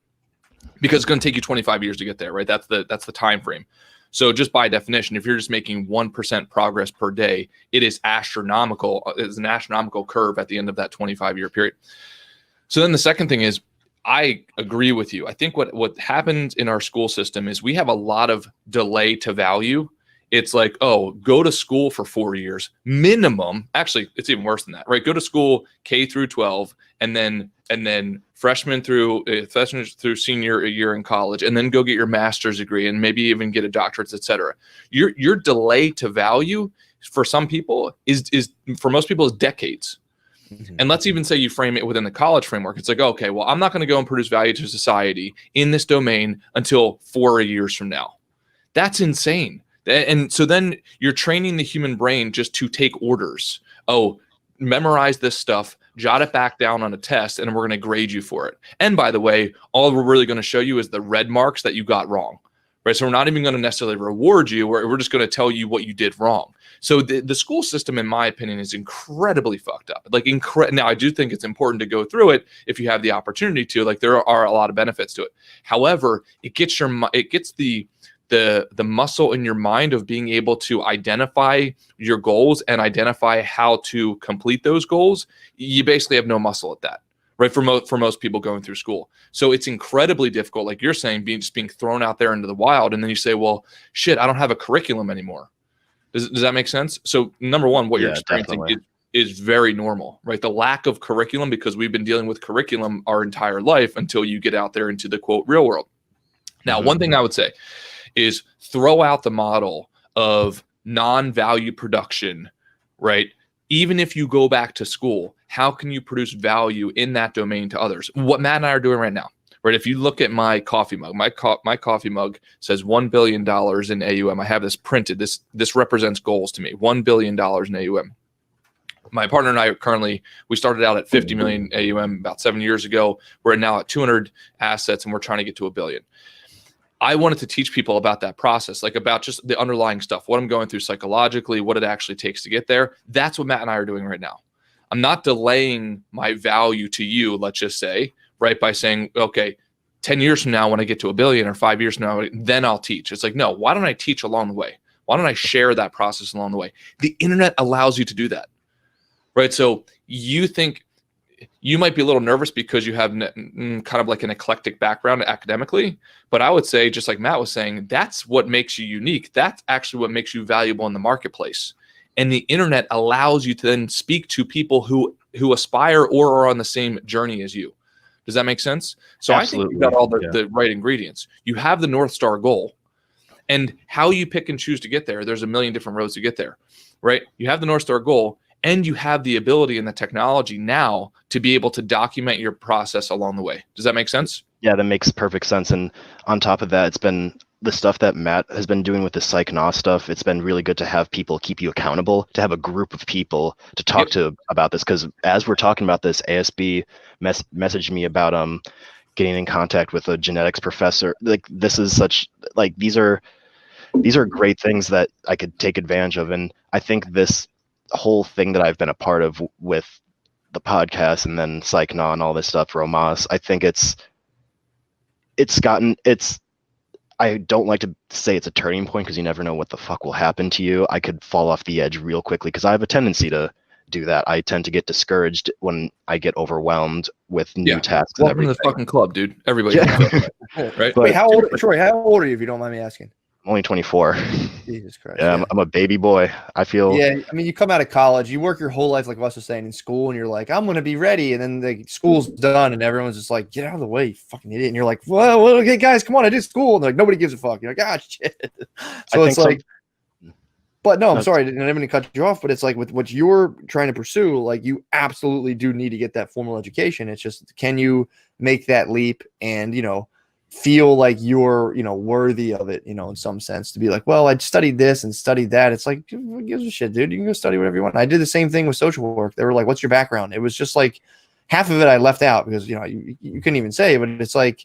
because it's going to take you 25 years to get there, right? That's the time frame. So just by definition, if you're just making 1% progress per day, it is astronomical. It's an astronomical curve at the end of that 25-year period. So then the second thing is, I agree with you. I think what happens in our school system is we have a lot of delay to value. It's like, oh, go to school for 4 years minimum. Actually, it's even worse than that, right? Go to school K through 12, and then freshman through senior year in college, and then go get your master's degree and maybe even get a doctorate, etc. Your delay to value for some people is for most people is decades. And let's even say you frame it within the college framework. It's like, okay, well, I'm not going to go and produce value to society in this domain until 4 years from now. That's insane. And so then you're training the human brain just to take orders. Oh, memorize this stuff jot it back down on a test, and we're going to grade you for it. And by the way, all we're really going to show you is the red marks that you got wrong, right? So we're not even going to necessarily reward you. We're just going to tell you what you did wrong. So the school system, in my opinion, is incredibly fucked up. Like, now, I do think it's important to go through it if you have the opportunity to. Like, there are a lot of benefits to it. However, it gets the muscle in your mind of being able to identify your goals and identify how to complete those goals. You basically have no muscle at that, right? For most people going through school. So it's incredibly difficult, like you're saying, being thrown out there into the wild. And then you say, well, shit, I don't have a curriculum anymore. Does that make sense? So number one, what you're experiencing is very normal, right? The lack of curriculum, because we've been dealing with curriculum our entire life until you get out there into the quote real world. Now, one thing I would say is throw out the model of non-value production, right? Even if you go back to school, how can you produce value in that domain to others? What Matt and I are doing right now, right? If you look at my coffee mug, my coffee mug says $1 billion in AUM. I have this printed. This represents goals to me, $1 billion in AUM. My partner and I we started out at 50 million AUM about 7 years ago. We're now at 200 assets, and we're trying to get to $1 billion. I wanted to teach people about that process, like about just the underlying stuff, what I'm going through psychologically, what it actually takes to get there. That's what Matt and I are doing right now. I'm not delaying my value to you, let's just say, right, by saying, okay, 10 years from now when I get to $1 billion, or 5 years from now, then I'll teach. It's like, no, why don't I teach along the way? Why don't I share that process along the way? The internet allows you to do that, right? So you might be a little nervous because you have kind of like an eclectic background academically, but I would say, just like Matt was saying, that's what makes you unique. That's actually what makes you valuable in the marketplace. And the internet allows you to then speak to people who aspire or are on the same journey as you. Does that make sense? So absolutely. I think you've got all the right ingredients. You have the Northstar goal, and how you pick and choose to get there. There's a million different roads to get there, right? You have the Northstar goal, and you have the ability and the technology now to be able to document your process along the way. Does that make sense? Yeah, that makes perfect sense. And on top of that, it's been the stuff that Matt has been doing with the Psych Nah stuff. It's been really good to have people keep you accountable, to have a group of people to talk to about this. Because as we're talking about this, ASB messaged me about getting in contact with a genetics professor. Like, this is these are great things that I could take advantage of. And I think this whole thing that I've been a part of with the podcast and then Psych Nah and all this stuff, Rhomas, I think I don't like to say it's a turning point, because you never know what the fuck will happen to you. I could fall off the edge real quickly, because I have a tendency to do that. I tend to get discouraged when I get overwormed with new tasks. Welcome to the fucking club, dude. Everybody. Right? Wait, Troy, how old are you, if you don't mind me asking? I'm only 24. Jesus Christ. Yeah, I'm a baby boy. I feel. Yeah, I mean, you come out of college, you work your whole life, like Wes was saying, in school, and you're like, I'm going to be ready. And then the school's done, and everyone's just like, get out of the way, you fucking idiot. And you're like, well, okay, guys, come on, I did school. And they're like, nobody gives a fuck. You're like, ah, shit. So it's like, but no, I'm sorry, I didn't even cut you off, but it's like with what you're trying to pursue, like, you absolutely do need to get that formal education. It's just, can you make that leap and, feel like you're, worthy of it, in some sense, to be like, well, I studied this and studied that. It's like, who gives a shit, dude? You can go study whatever you want. I did the same thing with social work. They were like, what's your background? It was just like half of it I left out because, you couldn't even say, but it's like,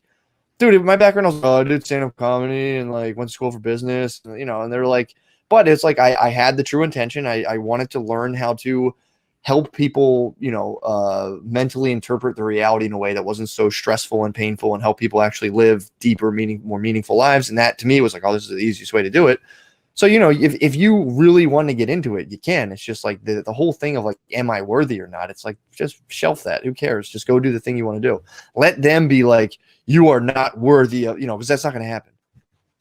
dude, my background was, I did stand-up comedy and like went to school for business, and they were like, but it's like, I had the true intention. I wanted to learn how to help people, mentally interpret the reality in a way that wasn't so stressful and painful, and help people actually live deeper, more meaningful lives. And that to me was like, oh, this is the easiest way to do it. So, if you really want to get into it, you can. It's just like the whole thing of like, am I worthy or not? It's like, just shelf that. Who cares? Just go do the thing you want to do. Let them be like, you are not worthy of, because that's not going to happen.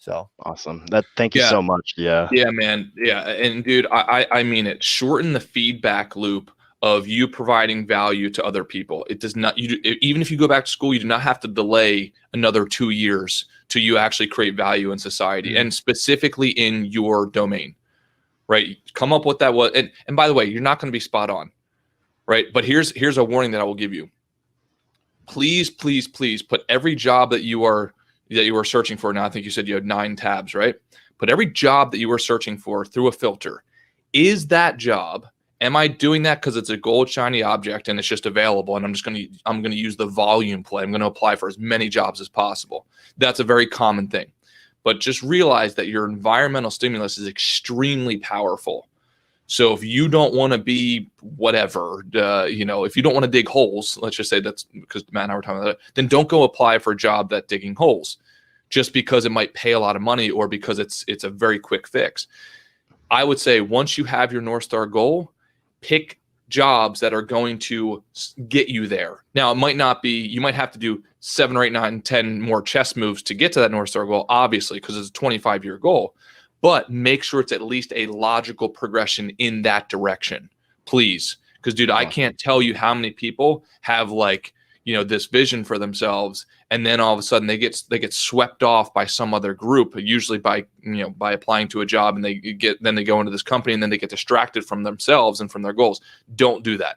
So awesome. Thank you so much. Yeah. Yeah, man. Yeah. And dude, I mean it. Shorten the feedback loop of you providing value to other people. It does not, even if you go back to school, you do not have to delay another 2 years till you actually create value in society, and specifically in your domain, right? Come up with that. And by the way, you're not going to be spot on, right? But here's a warning that I will give you. Please, please, please put every job that you are searching for. Now, I think you said you had 9 tabs, right? Put every job that you are searching for through a filter. Is that job Am I doing that because it's a gold shiny object and it's just available and I'm gonna use the volume play? I'm gonna apply for as many jobs as possible. That's a very common thing. But just realize that your environmental stimulus is extremely powerful. So if you don't want to be whatever, if you don't want to dig holes, let's just say that's because Matt and I were talking about that, then don't go apply for a job that digging holes just because it might pay a lot of money or because it's a very quick fix. I would say once you have your North Star goal, pick jobs that are going to get you there. Now, it might not be, you might have to do 7 or 8, 9, 10 more chess moves to get to that North Star goal, obviously, because it's a 25-year goal. But make sure it's at least a logical progression in that direction, please. Because, dude, I can't tell you how many people have this vision for themselves, and then all of a sudden they get swept off by some other group, usually by applying to a job, and they go into this company, and then they get distracted from themselves and from their goals. Don't do that,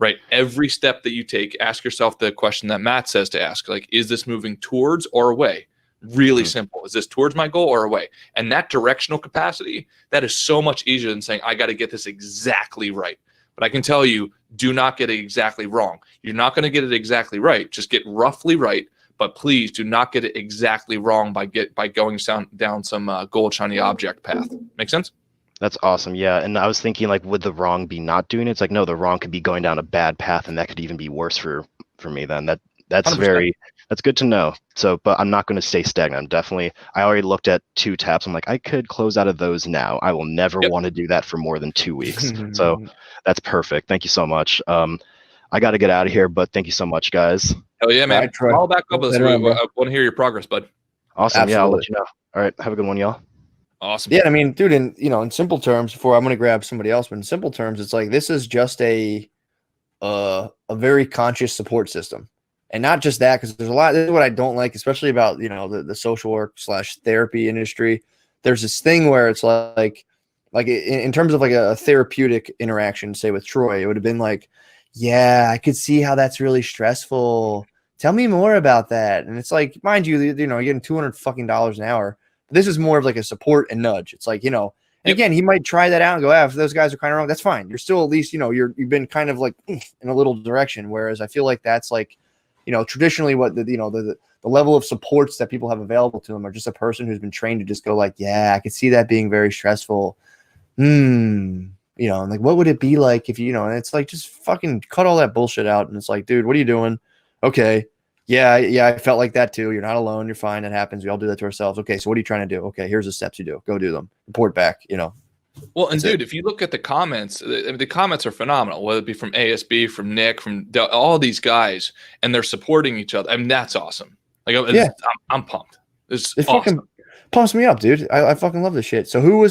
right? Every step that you take, ask yourself the question that Matt says to ask, is this moving towards or away? Really simple. Is this towards my goal or away? And that directional capacity, that is so much easier than saying, I got to get this exactly right. But I can tell you, do not get it exactly wrong. You're not going to get it exactly right. Just get roughly right. But please do not get it exactly wrong by going down some gold shiny object path. Make sense? That's awesome. Yeah. And I was thinking, would the wrong be not doing it? It's no, the wrong could be going down a bad path, and that could even be worse for me then. That's 100%. That's good to know. So, but I'm not going to stay stagnant. I already looked at 2 taps. I'm I could close out of those now. I will never want to do that for more than 2 weeks. So that's perfect. Thank you so much. I got to get out of here, but thank you so much, guys. Hell yeah, man. Follow back up with us. I want to hear your progress, bud. Awesome. Absolutely. Yeah, I'll let you know. All right. Have a good one, y'all. Awesome. Yeah, I mean, dude, in simple terms, before I'm going to grab somebody else, but in simple terms, it's this is just a very conscious support system. And not just that, because there's a lot. This is what I don't like, especially about the social work / therapy industry. There's this thing where it's in terms of a therapeutic interaction, say with Troy, it would have been yeah, I could see how that's really stressful. Tell me more about that. And it's mind you, you're getting $200 an hour. But this is more of a support and nudge. It's and again, he might try that out and go, if those guys are kind of wrong, that's fine. You're still at least you've been kind of in a little direction. Whereas I feel that's traditionally what the level of supports that people have available to them are just a person who's been trained to just go yeah, I could see that being very stressful. And what would it be like if and it's just fucking cut all that bullshit out. And it's dude, what are you doing? Okay. Yeah, I felt like that too. You're not alone. You're fine. That happens. We all do that to ourselves. Okay. So what are you trying to do? Okay. Here's the steps you do. Go do them. Report back, Well, and dude, if you look at the comments, the comments are phenomenal, whether it be from ASB, from Nick, from all these guys, and they're supporting each other. I mean, that's awesome. I'm pumped. It awesome. Fucking pumps me up, dude. I fucking love this shit. So who was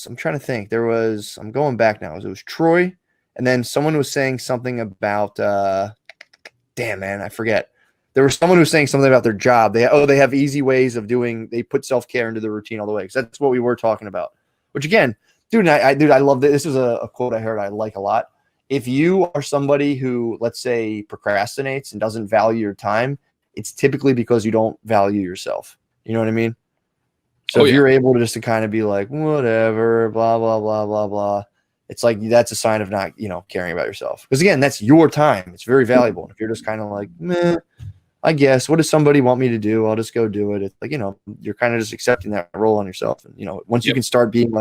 I'm trying to think. I'm going back now. It was Troy, and then someone was saying something about, damn, man, I forget. There was someone who was saying something about their job. They have easy ways of they put self-care into the routine all the way. Because that's what we were talking about. Which again, dude, I love that. This is a quote I heard I like a lot. If you are somebody who, let's say, procrastinates and doesn't value your time, it's typically because you don't value yourself. You know what I mean? So if you're able to just to kind of be whatever, blah, blah, blah, blah, blah. It's that's a sign of not, caring about yourself. Because again, that's your time. It's very valuable. And if you're just kind of meh, I guess, what does somebody want me to do? I'll just go do it. It's you're kind of just accepting that role on yourself. And, once you can start being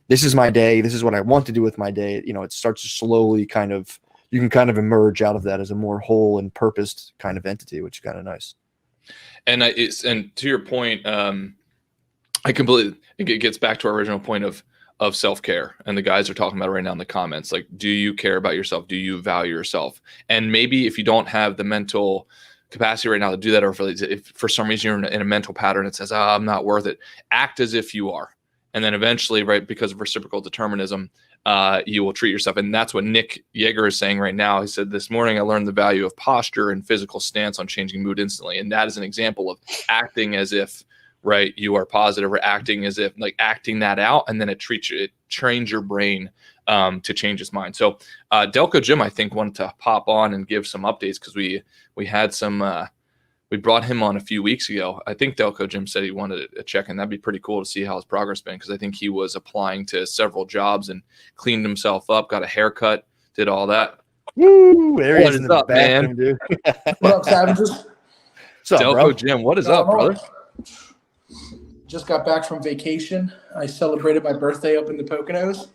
this is my day, this is what I want to do with my day, it starts to slowly you can kind of emerge out of that as a more whole and purposed kind of entity, which is kind of nice. And and to your point, I completely, it gets back to our original point of self-care. And the guys are talking about it right now in the comments. Do you care about yourself? Do you value yourself? And maybe if you don't have the mental capacity right now to do that, or if for some reason you're in a mental pattern that says, I'm not worth it, act as if you are. And then eventually, right, because of reciprocal determinism, you will treat yourself. And that's what Nick Yeager is saying right now. He said, this morning I learned the value of posture and physical stance on changing mood instantly. And that is an example of acting as if, right, you are positive, or acting as if, acting that out, and then it trains your brain to change its mind. So Delco Jim, I think, wanted to pop on and give some updates, because we had some We brought him on a few weeks ago. I think Delco Jim said he wanted a check-in. That'd be pretty cool to see how his progress been, because I think he was applying to several jobs and cleaned himself up, got a haircut, did all that. Woo! There he What is in is the up, bathroom, man? dude. What up, savages? What's up, Delco bro? Jim, what is up, brother? Just got back from vacation. I celebrated my birthday up in the Poconos.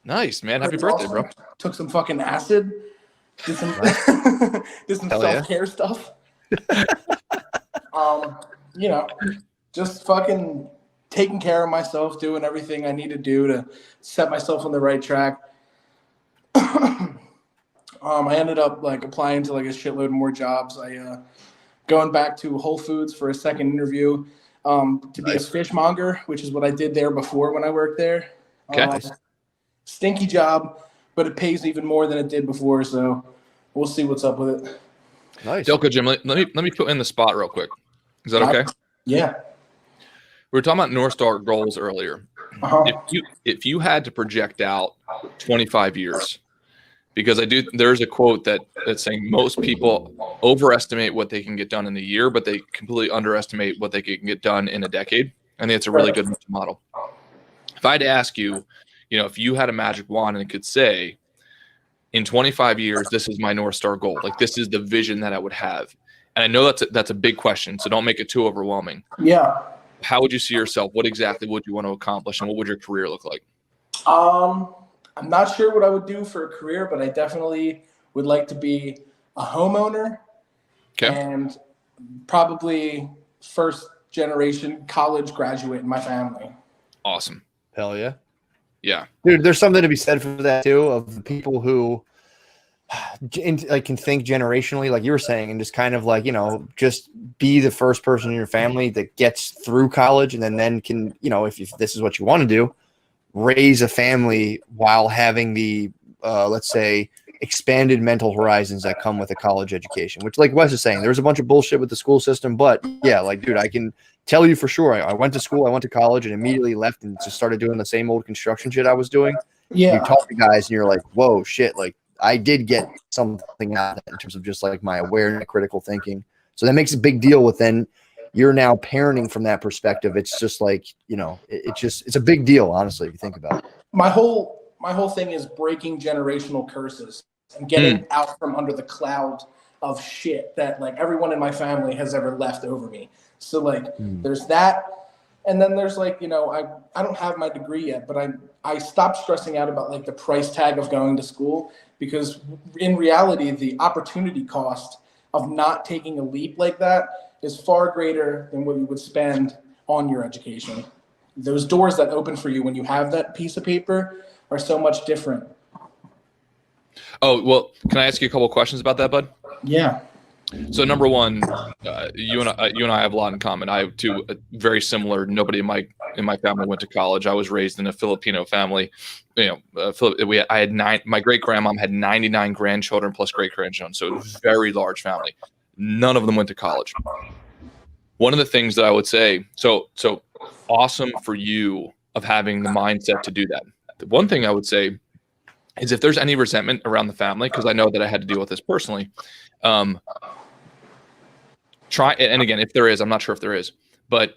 Nice, man. Happy Pretty birthday, awesome. bro. Took some fucking acid. Did some did some Hell yeah. self-care stuff. You know, just fucking taking care of myself, doing everything I need to do to set myself on the right track. I ended up like applying to like a shitload more jobs. I going back to Whole Foods for a second interview to be a fishmonger, which is what I did there before when I worked there. Okay. Stinky job, but it pays even more than it did before, so we'll see what's up with it. Nice. Delco Jim, let me put in the spot real quick. Is that okay? Yeah. We were talking about Northstar Goals earlier. Uh-huh. If you had to project out 25 years, because there's a quote that's saying most people overestimate what they can get done in a year, but they completely underestimate what they can get done in a decade. I think it's a really good model. If I had to ask you, if you had a magic wand and it could say, in 25 years, this is my North Star goal. Like, this is the vision that I would have. And I know that's a big question, so don't make it too overwhelming. Yeah. How would you see yourself? What exactly would you want to accomplish, and what would your career look like? I'm not sure what I would do for a career, but I definitely would like to be a homeowner. Okay. And probably first generation college graduate in my family. Awesome. Hell yeah. Yeah. Dude, there's something to be said for that too, of the people who like can think generationally, like you were saying, and just kind of like, just be the first person in your family that gets through college, and then can, if this is what you want to do, raise a family while having the let's say expanded mental horizons that come with a college education, which, like Wes is saying, there's a bunch of bullshit with the school system, but yeah, like, dude, I can tell you for sure, I went to school, I went to college, and immediately left and just started doing the same old construction shit I was doing. Yeah. You talk to guys and you're like, whoa, shit, like I did get something out of that in terms of just like my awareness, critical thinking. So that makes a big deal with then you're now parenting from that perspective. It's just like, it's a big deal, honestly, if you think about it. My whole thing is breaking generational curses and getting out from under the cloud of shit that like everyone in my family has ever left over me. So like there's that. And then there's like, I don't have my degree yet, but I stopped stressing out about like the price tag of going to school, because in reality, the opportunity cost of not taking a leap like that is far greater than what you would spend on your education. Those doors that open for you when you have that piece of paper are so much different. Oh, well, can I ask you a couple of questions about that, bud? Yeah. So number one, you and I have a lot in common. I have two very similar. Nobody in my family went to college. I was raised in a Filipino family. I had my great grandmom had 99 grandchildren plus great grandchildren, so a very large family. None of them went to college. One of the things that I would say, so awesome for you of having the mindset to do that. The one thing I would say is, if there's any resentment around the family, because I know that I had to deal with this personally. Try, and again, if there is, I'm not sure if there is, but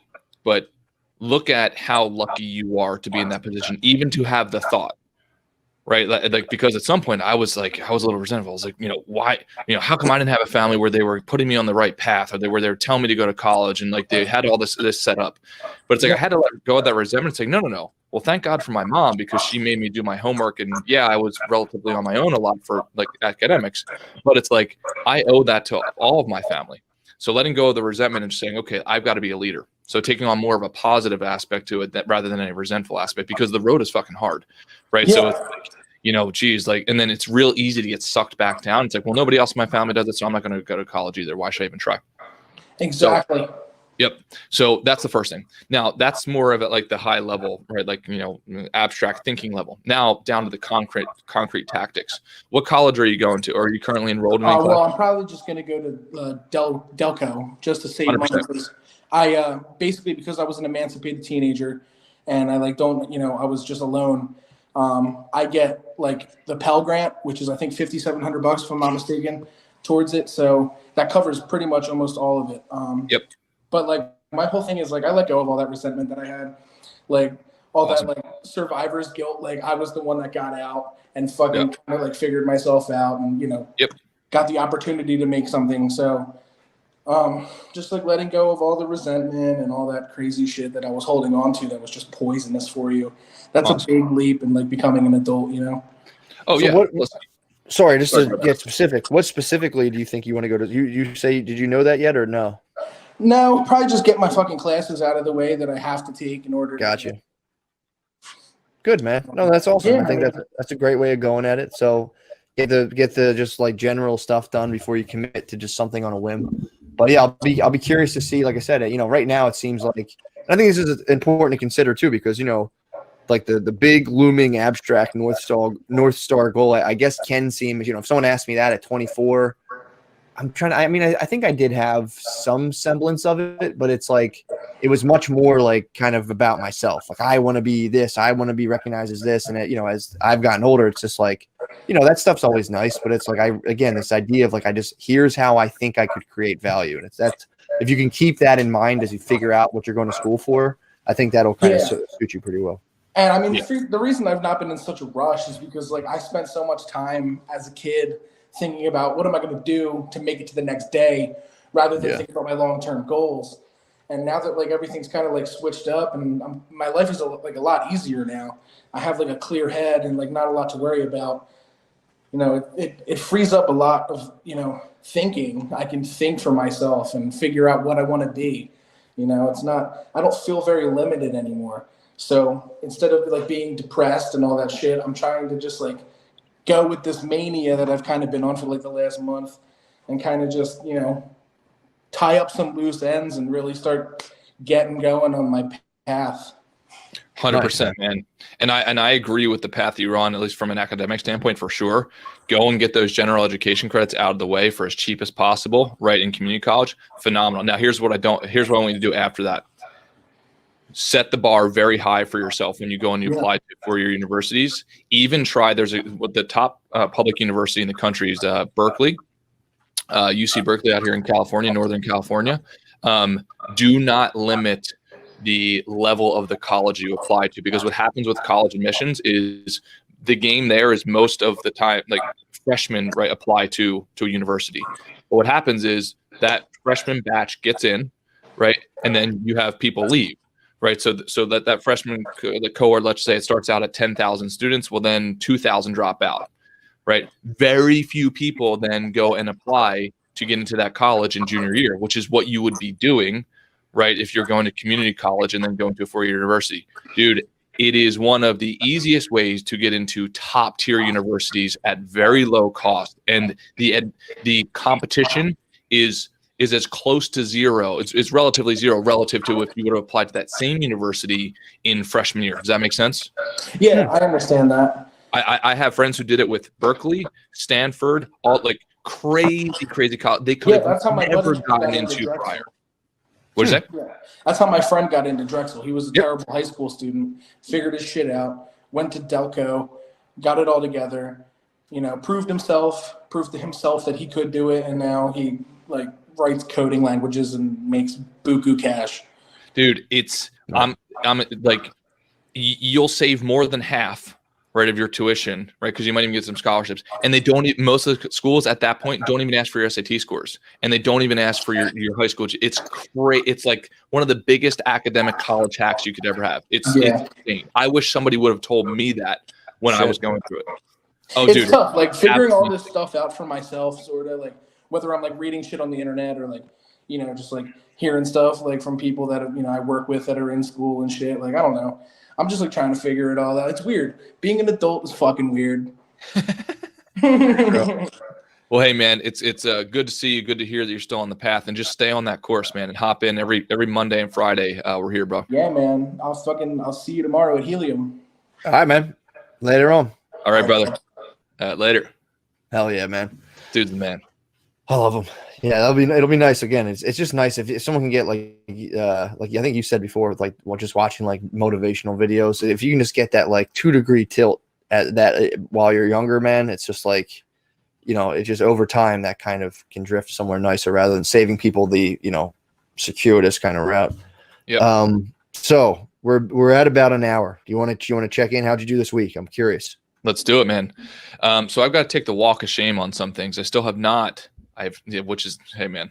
look at how lucky you are to be in that position, even to have the thought, right? Like, because at some point I was a little resentful. I was like, why, how come I didn't have a family where they were putting me on the right path, or they were telling me to go to college, and like they had all this set up, but it's like I had to let go of that resentment. It's like, no. Well, thank God for my mom, because she made me do my homework, and yeah, I was relatively on my own a lot for like academics, but it's like I owe that to all of my family. So letting go of the resentment and saying, okay, I've got to be a leader. So taking on more of a positive aspect to it rather than a resentful aspect, because the road is fucking hard, right? Yeah. So it's like, geez, like, and then it's real easy to get sucked back down. It's like, well, nobody else in my family does it, so I'm not going to go to college either. Why should I even try? Exactly. So, yep. So that's the first thing. Now that's more of it, like the high level, right? Like, abstract thinking level. Now down to the concrete tactics. What college are you going to? Or are you currently enrolled in any class? Well, I'm probably just going to go to Delco just to save money. I basically, because I was an emancipated teenager and I I was just alone. I get like the Pell Grant, which is I think $5,700 if I'm not mistaken. towards it. So that covers pretty much almost all of it. Yep. But like my whole thing is like I let go of all that resentment that I had, like all Awesome. that like survivor's guilt. Like I was the one that got out and fucking kind of like figured myself out and got the opportunity to make something. So just like letting go of all the resentment and all that crazy shit that I was holding on to that was just poisonous for you. That's a big leap in like becoming an adult, Oh, So yeah. Sorry, just to get specific. What specifically do you think you want to go to? You say, did you know that yet or no? No, probably just get my fucking classes out of the way that I have to take in order. Gotcha. Good, man. No, that's awesome. Yeah. I think that's a great way of going at it. So get the just like general stuff done before you commit to just something on a whim. But yeah, I'll be curious to see. Like I said, right now it seems like I think this is important to consider too, because like the big looming abstract Northstar goal, I guess can seem, if someone asked me that at 24, I think I did have some semblance of it, but it's like, it was much more like kind of about myself. Like I want to be this, I want to be recognized as this. And as I've gotten older, it's just like, that stuff's always nice, but it's like, this idea of like, here's how I think I could create value. And if you can keep that in mind as you figure out what you're going to school for, I think that'll kind of suit you pretty well. And I mean, the reason I've not been in such a rush is because like I spent so much time as a kid thinking about what am I going to do to make it to the next day rather than thinking about my long-term goals. And now that like everything's kind of like switched up and my life is a lot easier now. I have like a clear head and like not a lot to worry about. It frees up a lot of, thinking. I can think for myself and figure out what I want to be. I don't feel very limited anymore. So instead of like being depressed and all that shit, I'm trying to just like go with this mania that I've kind of been on for like the last month and kind of just, tie up some loose ends and really start getting going on my path. 100%, man. And I agree with the path that you're on, at least from an academic standpoint, for sure. Go and get those general education credits out of the way for as cheap as possible, right, in community college. Phenomenal. Now, here's what I want you to do after that. Set the bar very high for yourself when you go and you apply to four-year universities. Even try, the top public university in the country is Berkeley, UC Berkeley out here in California, Northern California. Do not limit the level of the college you apply to, because what happens with college admissions is the game there is most of the time, like freshmen, right, apply to a university. But what happens is that freshman batch gets in, right, and then you have people leave. Right, so that freshman the cohort, let's say it starts out at 10,000 students, well then 2,000 drop out, right? Very few people then go and apply to get into that college in junior year, which is what you would be doing, right? If you're going to community college and then going to a four-year university, dude, it is one of the easiest ways to get into top tier universities at very low cost, and the competition is as close to zero. It's relatively zero relative to if you would have applied to that same university in freshman year. Does that make sense? Yeah, I understand that. I have friends who did it with Berkeley, Stanford, all like crazy college. They could have never gotten into prior. What is that? Yeah. That's how my friend got into Drexel. He was a terrible high school student, figured his shit out, went to Delco, got it all together, proved to himself that he could do it, and now he like writes coding languages and makes buku cash. Dude, I'm like, you'll save more than half, right, of your tuition, right? Because you might even get some scholarships, and they don't. Most of the schools at that point don't even ask for your SAT scores, and they don't even ask for your high school. It's great. It's like one of the biggest academic college hacks you could ever have. It's insane. I wish somebody would have told me that when I was going through it. Oh, it's dude, tough. Like figuring all this stuff out for myself, sort of like. Whether I'm like reading shit on the internet or like, just like hearing stuff like from people that, I work with that are in school and shit. Like, I don't know. I'm just like trying to figure it all out. It's weird. Being an adult is fucking weird. Well, hey man, it's good to see you. Good to hear that you're still on the path, and just stay on that course, man, and hop in every Monday and Friday. We're here, bro. Yeah, man. I'll see you tomorrow at Helium. All right, man. Later on. All right, brother. Later. Hell yeah, man. Dude's the man. I love them. Yeah, it'll be nice. Again, it's just nice if someone can get like I think you said before, like just watching like motivational videos. If you can just get that like 2-degree tilt at that while you're younger, man, it's just like it's just over time that kind of can drift somewhere nicer rather than saving people the, circuitous kind of route. Yep. So we're at about an hour. Do you want to check in? How'd you do this week? I'm curious. Let's do it, man. So I've got to take the walk of shame on some things. I still have not. Which is, hey, man,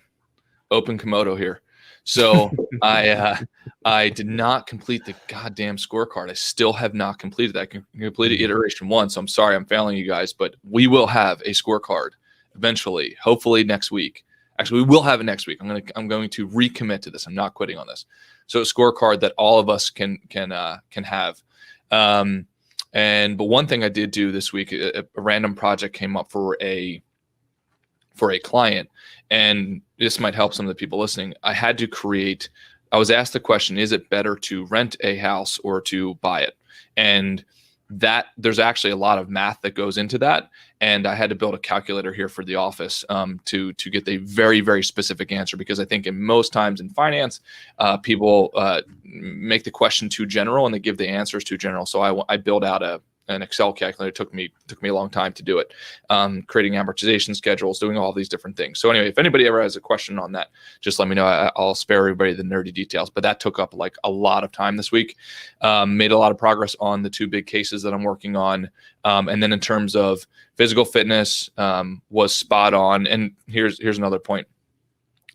open Komodo here. So I did not complete the goddamn scorecard. I still have not completed that. I completed iteration 1. So I'm sorry, I'm failing you guys, but we will have a scorecard eventually, hopefully next week. Actually, we will have it next week. I'm going to recommit to this. I'm not quitting on this. So a scorecard that all of us can have. But one thing I did do this week, a random project came up for a client, and this might help some of the people listening. I was asked the question, is it better to rent a house or to buy it? And that there's actually a lot of math that goes into that. And I had to build a calculator here for the office to get a very, very specific answer, because I think in most times in finance, people make the question too general and they give the answers too general. So I built out an Excel calculator. It took me a long time to do it, creating amortization schedules, doing all these different things. So anyway, if anybody ever has a question on that, just let me know. I'll spare everybody the nerdy details, but that took up like a lot of time this week. Made a lot of progress on the 2 big cases that I'm working on. And then in terms of physical fitness, was spot on. And here's another point.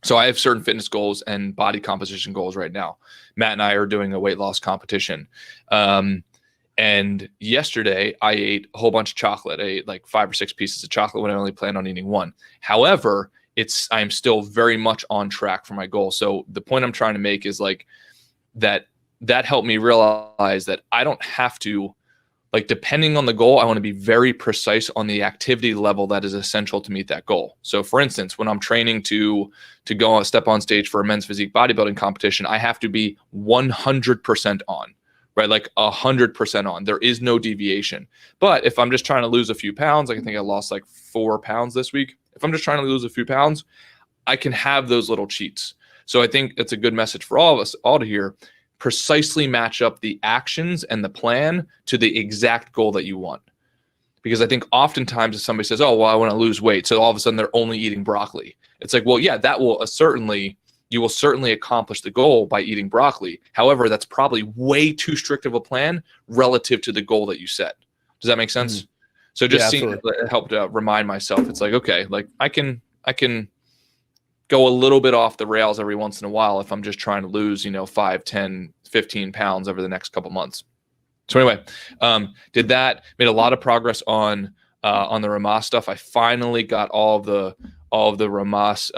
So I have certain fitness goals and body composition goals right now. Matt and I are doing a weight loss competition. And yesterday I ate a whole bunch of chocolate. I ate like 5 or 6 pieces of chocolate when I only planned on eating 1. However, I'm still very much on track for my goal. So the point I'm trying to make is like that helped me realize that I don't have to, like, depending on the goal, I want to be very precise on the activity level that is essential to meet that goal. So for instance, when I'm training to go step on stage for a men's physique bodybuilding competition, I have to be 100% on. Right, like 100% on. There is no deviation. But if I'm just trying to lose a few pounds, like I think I lost like 4 pounds this week. If I'm just trying to lose a few pounds, I can have those little cheats. So I think it's a good message for all of us all to hear. Precisely match up the actions and the plan to the exact goal that you want. Because I think oftentimes if somebody says, oh, well, I want to lose weight, so all of a sudden they're only eating broccoli. It's like, well, yeah, that will you will certainly accomplish the goal by eating broccoli. However, that's probably way too strict of a plan relative to the goal that you set. Does that make sense? So just seeing it helped remind myself. It's like, okay, like I can go a little bit off the rails every once in a while if I'm just trying to lose, 5, 10, 15 pounds over the next couple months. So anyway, did that, made a lot of progress on the Rhomas stuff. I finally got all of the Rhomas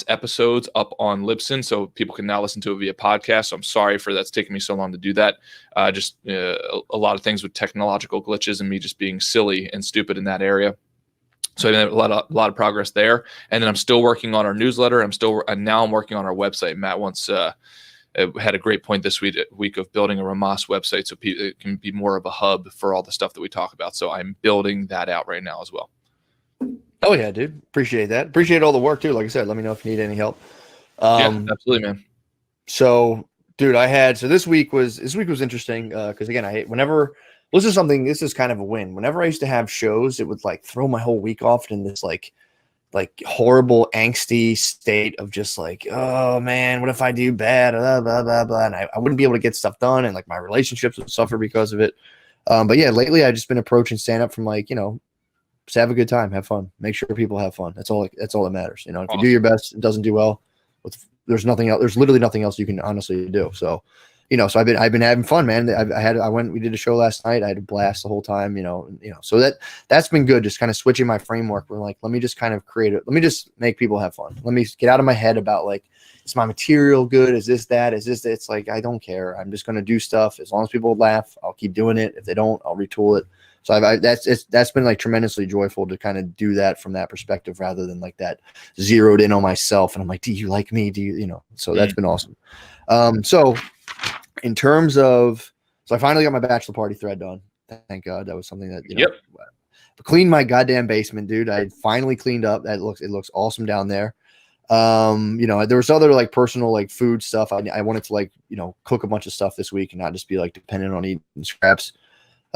episodes up on Libsyn, so people can now listen to it via podcast. So I'm sorry for that's taking me so long to do that. Just a lot of things with technological glitches and me just being silly and stupid in that area. So I made a lot of progress there. And then I'm still working on our newsletter. Now I'm working on our website. Matt once had a great point this week of building a Rhomas website so it can be more of a hub for all the stuff that we talk about. So I'm building that out right now as well. Oh yeah, dude. Appreciate that. Appreciate all the work too. Like I said, let me know if you need any help. Yeah, absolutely, man. So, dude, this week was interesting because again, this is kind of a win. Whenever I used to have shows, it would like throw my whole week off in this like horrible angsty state of just like, oh man, what if I do bad? Blah, blah, blah, blah. And I wouldn't be able to get stuff done, and like my relationships would suffer because of it. But yeah, lately I've just been approaching stand up from like, just have a good time, have fun, make sure people have fun. That's all that matters. If you do your best, it doesn't do well. There's nothing else. There's literally nothing else you can honestly do. So, so I've been having fun, man. We did a show last night. I had a blast the whole time, so that's been good. Just kind of switching my framework. We're like, let me just kind of let me just make people have fun. Let me get out of my head about like, is my material good? Is this that? Is this, it's like, I don't care. I'm just going to do stuff. As long as people laugh, I'll keep doing it. If they don't, I'll retool it. So that's been like tremendously joyful to kind of do that from that perspective rather than like that zeroed in on myself. And I'm like, do you like me? So that's been awesome. So in terms of, I finally got my bachelor party thread done. Thank God. That was something that, cleaned my goddamn basement, dude. I finally cleaned up. It looks awesome down there. There was other like personal, like food stuff. I wanted to like, cook a bunch of stuff this week and not just be like dependent on eating scraps.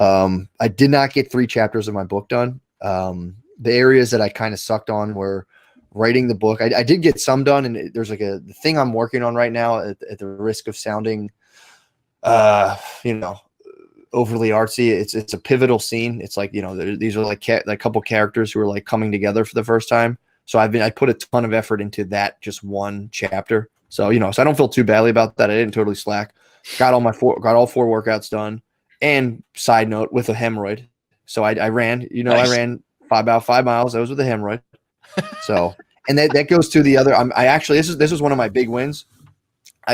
I did not get 3 chapters of my book done. The areas that I kind of sucked on were writing the book. I did get some done, and there's like the thing I'm working on right now at the risk of sounding, overly artsy. It's a pivotal scene. It's like, these are like a couple characters who are like coming together for the first time. So I put a ton of effort into that, just one chapter. So, so I don't feel too badly about that. I didn't totally slack. Got all 4 workouts done. And side note, with a hemorrhoid. So I ran, Nice. I ran about 5 miles. I was with a hemorrhoid. So, and that goes to the other, this was one of my big wins.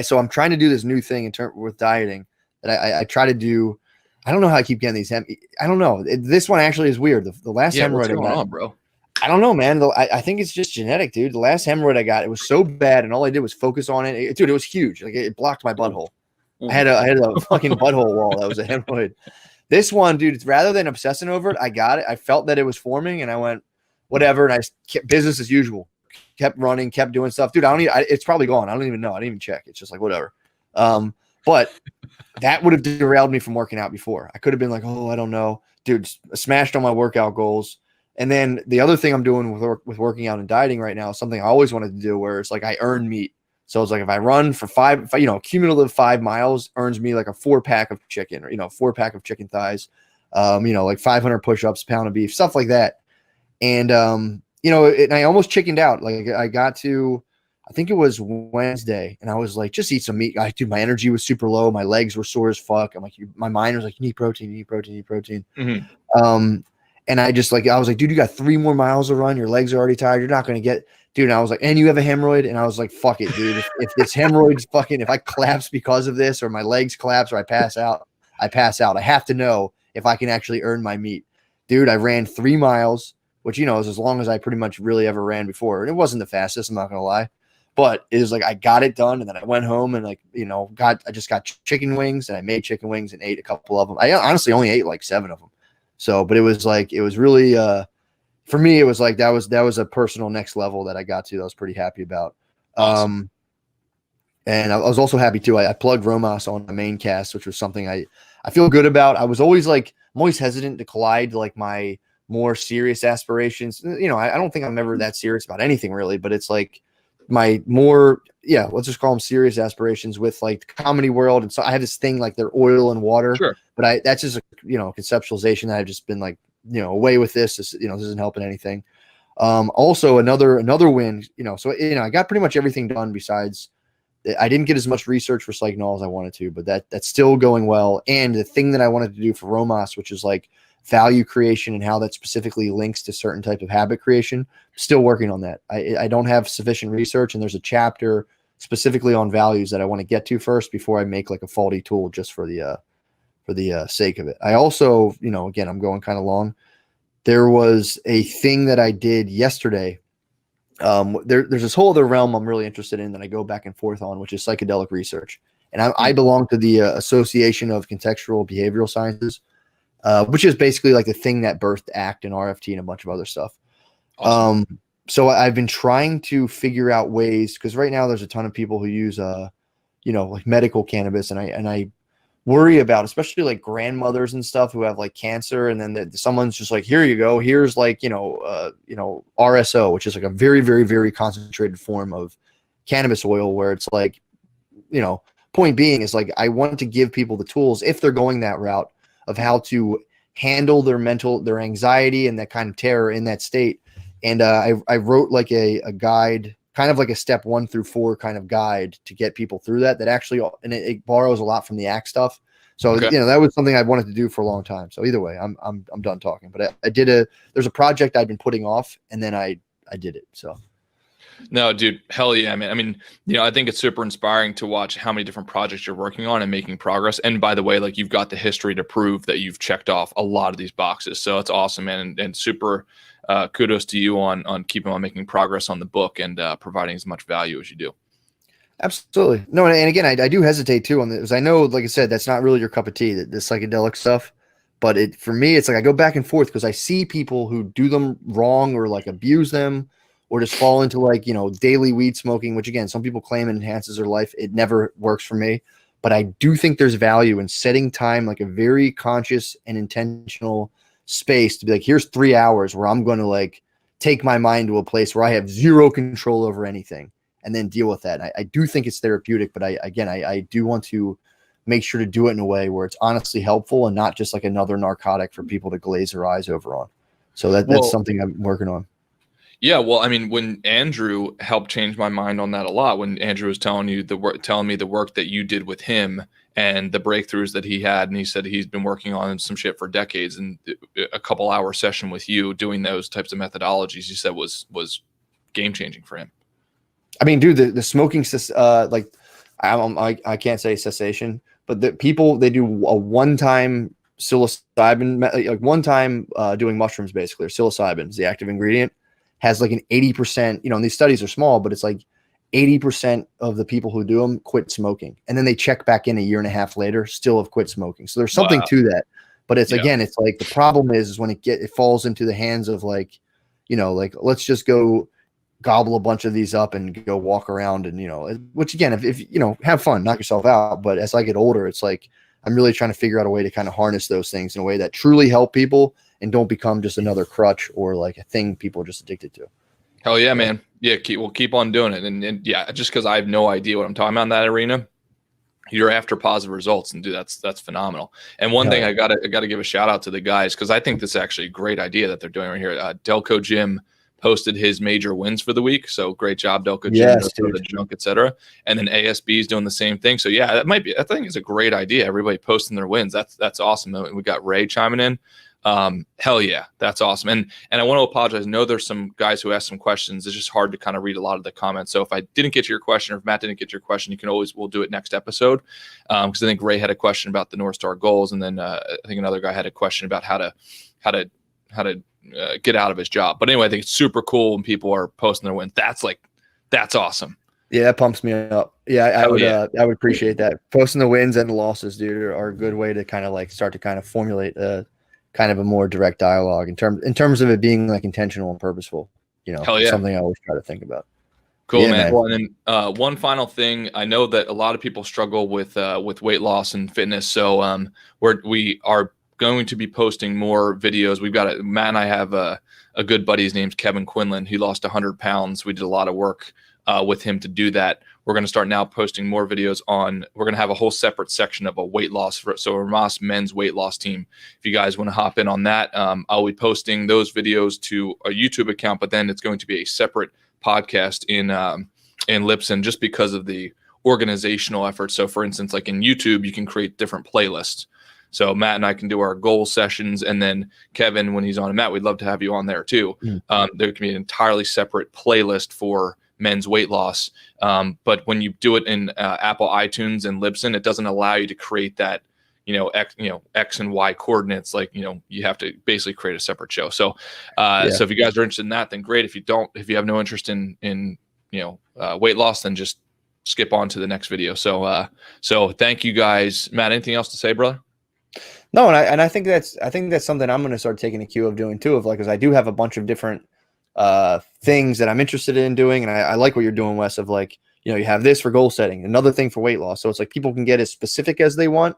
So I'm trying to do this new thing with dieting that I try to do. I don't know how I keep getting these. I don't know. This one actually is weird. The last hemorrhoid what's going I got, on, bro? I don't know, man. I think it's just genetic, dude. The last hemorrhoid I got, it was so bad, and all I did was focus on it. Dude, it was huge. Like, it blocked my butthole. I had a fucking butthole wall that was a hemorrhoid. This one, dude, rather than obsessing over it, I got it. I felt that it was forming, and I went, whatever. And I kept business as usual. Kept running, kept doing stuff, dude. It's probably gone. I don't even know. I didn't even check. It's just like whatever. But that would have derailed me from working out before. I could have been like, oh, I don't know, dude. Smashed on my workout goals. And then the other thing I'm doing with working out and dieting right now is something I always wanted to do, where it's like I earn meat. So it's like if I run for cumulative 5 miles earns me like a 4-pack of chicken, or 4-pack of chicken thighs, like 500 push-ups, pound of beef, stuff like that. And and I almost chickened out. Like I got to, I think it was Wednesday, and I was like, just eat some meat. Dude, my energy was super low. My legs were sore as fuck. I'm like, my mind was like, you need protein, you need protein, you need protein. Mm-hmm. And I was like, dude, you got 3 more miles to run. Your legs are already tired. You're not going to get, dude. And I was like, and you have a hemorrhoid. And I was like, fuck it, dude. If this hemorrhoid's if I collapse because of this, or my legs collapse, or I pass out, I pass out. I have to know if I can actually earn my meat. Dude, I ran 3 miles, which, is as long as I pretty much really ever ran before. And it wasn't the fastest, I'm not going to lie. But it was like, I got it done. And then I went home and I just got chicken wings, and I made chicken wings and ate a couple of them. I honestly only ate like 7 of them. So, but it was really, for me, it was like, that was a personal next level that I got to, that I was pretty happy about. Awesome. And I was also happy too. I plugged Rhomas on the main cast, which was something I feel good about. I'm always hesitant to collide like my more serious aspirations. I don't think I'm ever that serious about anything really, but it's like my more, let's just call them serious aspirations with like the comedy world. And so I have this thing like they're oil and water, Sure. But that's just a, conceptualization that I've just been like, away with this. This isn't helping anything. Also another win, so, I got pretty much everything done besides I didn't get as much research for Psychnol as I wanted to, but that's still going well. And the thing that I wanted to do for Rhomas, which is like value creation and how that specifically links to certain type of habit creation, still working on that. I don't have sufficient research, and there's a chapter specifically on values that I want to get to first before I make like a faulty tool just for the sake of it. I also, again, I'm going kind of long. There was a thing that I did yesterday. There's this whole other realm I'm really interested in that I go back and forth on, which is psychedelic research. And I belong to the Association of Contextual Behavioral Sciences, which is basically like the thing that birthed ACT and RFT and a bunch of other stuff. Awesome. So I've been trying to figure out ways, because right now there's a ton of people who use, like medical cannabis, and I worry about, especially like grandmothers and stuff who have like cancer, and then someone's just like, here you go, here's like RSO, which is like a very, very, very concentrated form of cannabis oil, where it's like, point being is like, I want to give people the tools, if they're going that route, of how to handle their anxiety and that kind of terror in that state. And I wrote like a guide, kind of like a step 1 through 4 kind of guide to get people through that actually, and it borrows a lot from the ACT stuff. So, okay. That was something I wanted to do for a long time. So either way, I'm done talking, but there's a project I've been putting off, and then I did it. So. No, dude, hell yeah, man. I mean, I think it's super inspiring to watch how many different projects you're working on and making progress. And by the way, like, you've got the history to prove that you've checked off a lot of these boxes. So it's awesome, man. And super kudos to you on keeping on making progress on the book and providing as much value as you do. Absolutely. No, and again, I do hesitate too on this. I know, like I said, that's not really your cup of tea, the psychedelic stuff. But for me, it's like I go back and forth because I see people who do them wrong or like abuse them, or just fall into like, daily weed smoking, which again, some people claim it enhances their life. It never works for me, but I do think there's value in setting time, like a very conscious and intentional space to be like, here's 3 hours where I'm going to like take my mind to a place where I have zero control over anything and then deal with that. I do think it's therapeutic, but I do want to make sure to do it in a way where it's honestly helpful and not just like another narcotic for people to glaze their eyes over on. So that's something I'm working on. Yeah, well, I mean, when Andrew helped change my mind on that a lot, when Andrew was telling me the work that you did with him and the breakthroughs that he had, and he said he's been working on some shit for decades, and a couple hour session with you doing those types of methodologies, he said was game changing for him. I mean, dude, the smoking, like I can't say cessation, but the people, they do a one-time psilocybin, like one time doing mushrooms, basically, or psilocybin is the active ingredient, has like an 80%, and these studies are small, but it's like 80% of the people who do them quit smoking. And then they check back in a year and a half later, still have quit smoking. So there's something to that. But it's, again, it's like the problem is when it falls into the hands of like, like let's just go gobble a bunch of these up and go walk around and, which again, if have fun, knock yourself out. But as I get older, it's like, I'm really trying to figure out a way to kind of harness those things in a way that truly help people and don't become just another crutch or like a thing people are just addicted to. Hell yeah, man. Yeah, we'll keep on doing it. And yeah, just because I have no idea what I'm talking about in that arena, you're after positive results, and dude, that's phenomenal. And one thing I gotta give a shout out to the guys, because I think this is actually a great idea that they're doing right here. Delco Jim posted his major wins for the week, so great job, Delco Jim. Yes, the junk, etc. And then ASB is doing the same thing. So yeah, I think it's a great idea. Everybody posting their wins. That's awesome. We got Ray chiming in. Hell yeah, that's awesome. And I want to apologize. I know there's some guys who asked some questions. It's just hard to kind of read a lot of the comments. So if I didn't get to your question, or if Matt didn't get to your question, we'll do it next episode. Because I think Ray had a question about the Northstar Goals, and then I think another guy had a question about how to get out of his job. But anyway, I think it's super cool when people are posting their wins. That's awesome. Yeah, that pumps me up. Yeah, I would appreciate that. Posting the wins and the losses, dude, are a good way to kind of like start to kind of formulate kind of a more direct dialogue in terms of it being like intentional and purposeful. Something I always try to think about. Cool, yeah, man. Well, and then one final thing, I know that a lot of people struggle with weight loss and fitness, so we are going to be posting more videos. We've got Matt and I have a good buddy. His name's Kevin Quinlan. He lost 100 pounds. We did a lot of work with him to do that. We're going to start now posting more videos we're going to have a whole separate section of a weight loss. So a Rhomas men's weight loss team. If you guys want to hop in on that, I'll be posting those videos to a YouTube account, but then it's going to be a separate podcast in Libsyn, just because of the organizational effort. So for instance, like in YouTube, you can create different playlists. So Matt and I can do our goal sessions, and then Kevin, when he's on, and Matt, we'd love to have you on there too. There can be an entirely separate playlist for men's weight loss. But when you do it in Apple iTunes and Libsyn, it doesn't allow you to create that, X and Y coordinates. Like, you have to basically create a separate show. So, so if you guys are interested in that, then great. If you have no interest in weight loss, then just skip on to the next video. So thank you guys. Matt, anything else to say, brother? No, and I think that's something I'm going to start taking a cue of doing too. Because I do have a bunch of different things that I'm interested in doing, and I like what you're doing, Wes. Of like, you have this for goal setting, another thing for weight loss. So it's like people can get as specific as they want,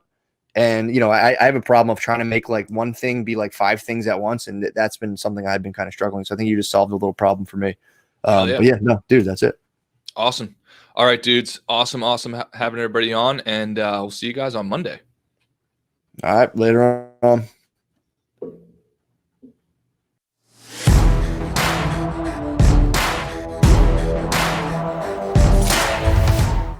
and I have a problem of trying to make like one thing be like 5 things at once, and that's been something I've been kind of struggling. So I think you just solved a little problem for me. But yeah, no, dude, that's it. Awesome. All right, dudes. Awesome having everybody on, and we'll see you guys on Monday. All right, later on.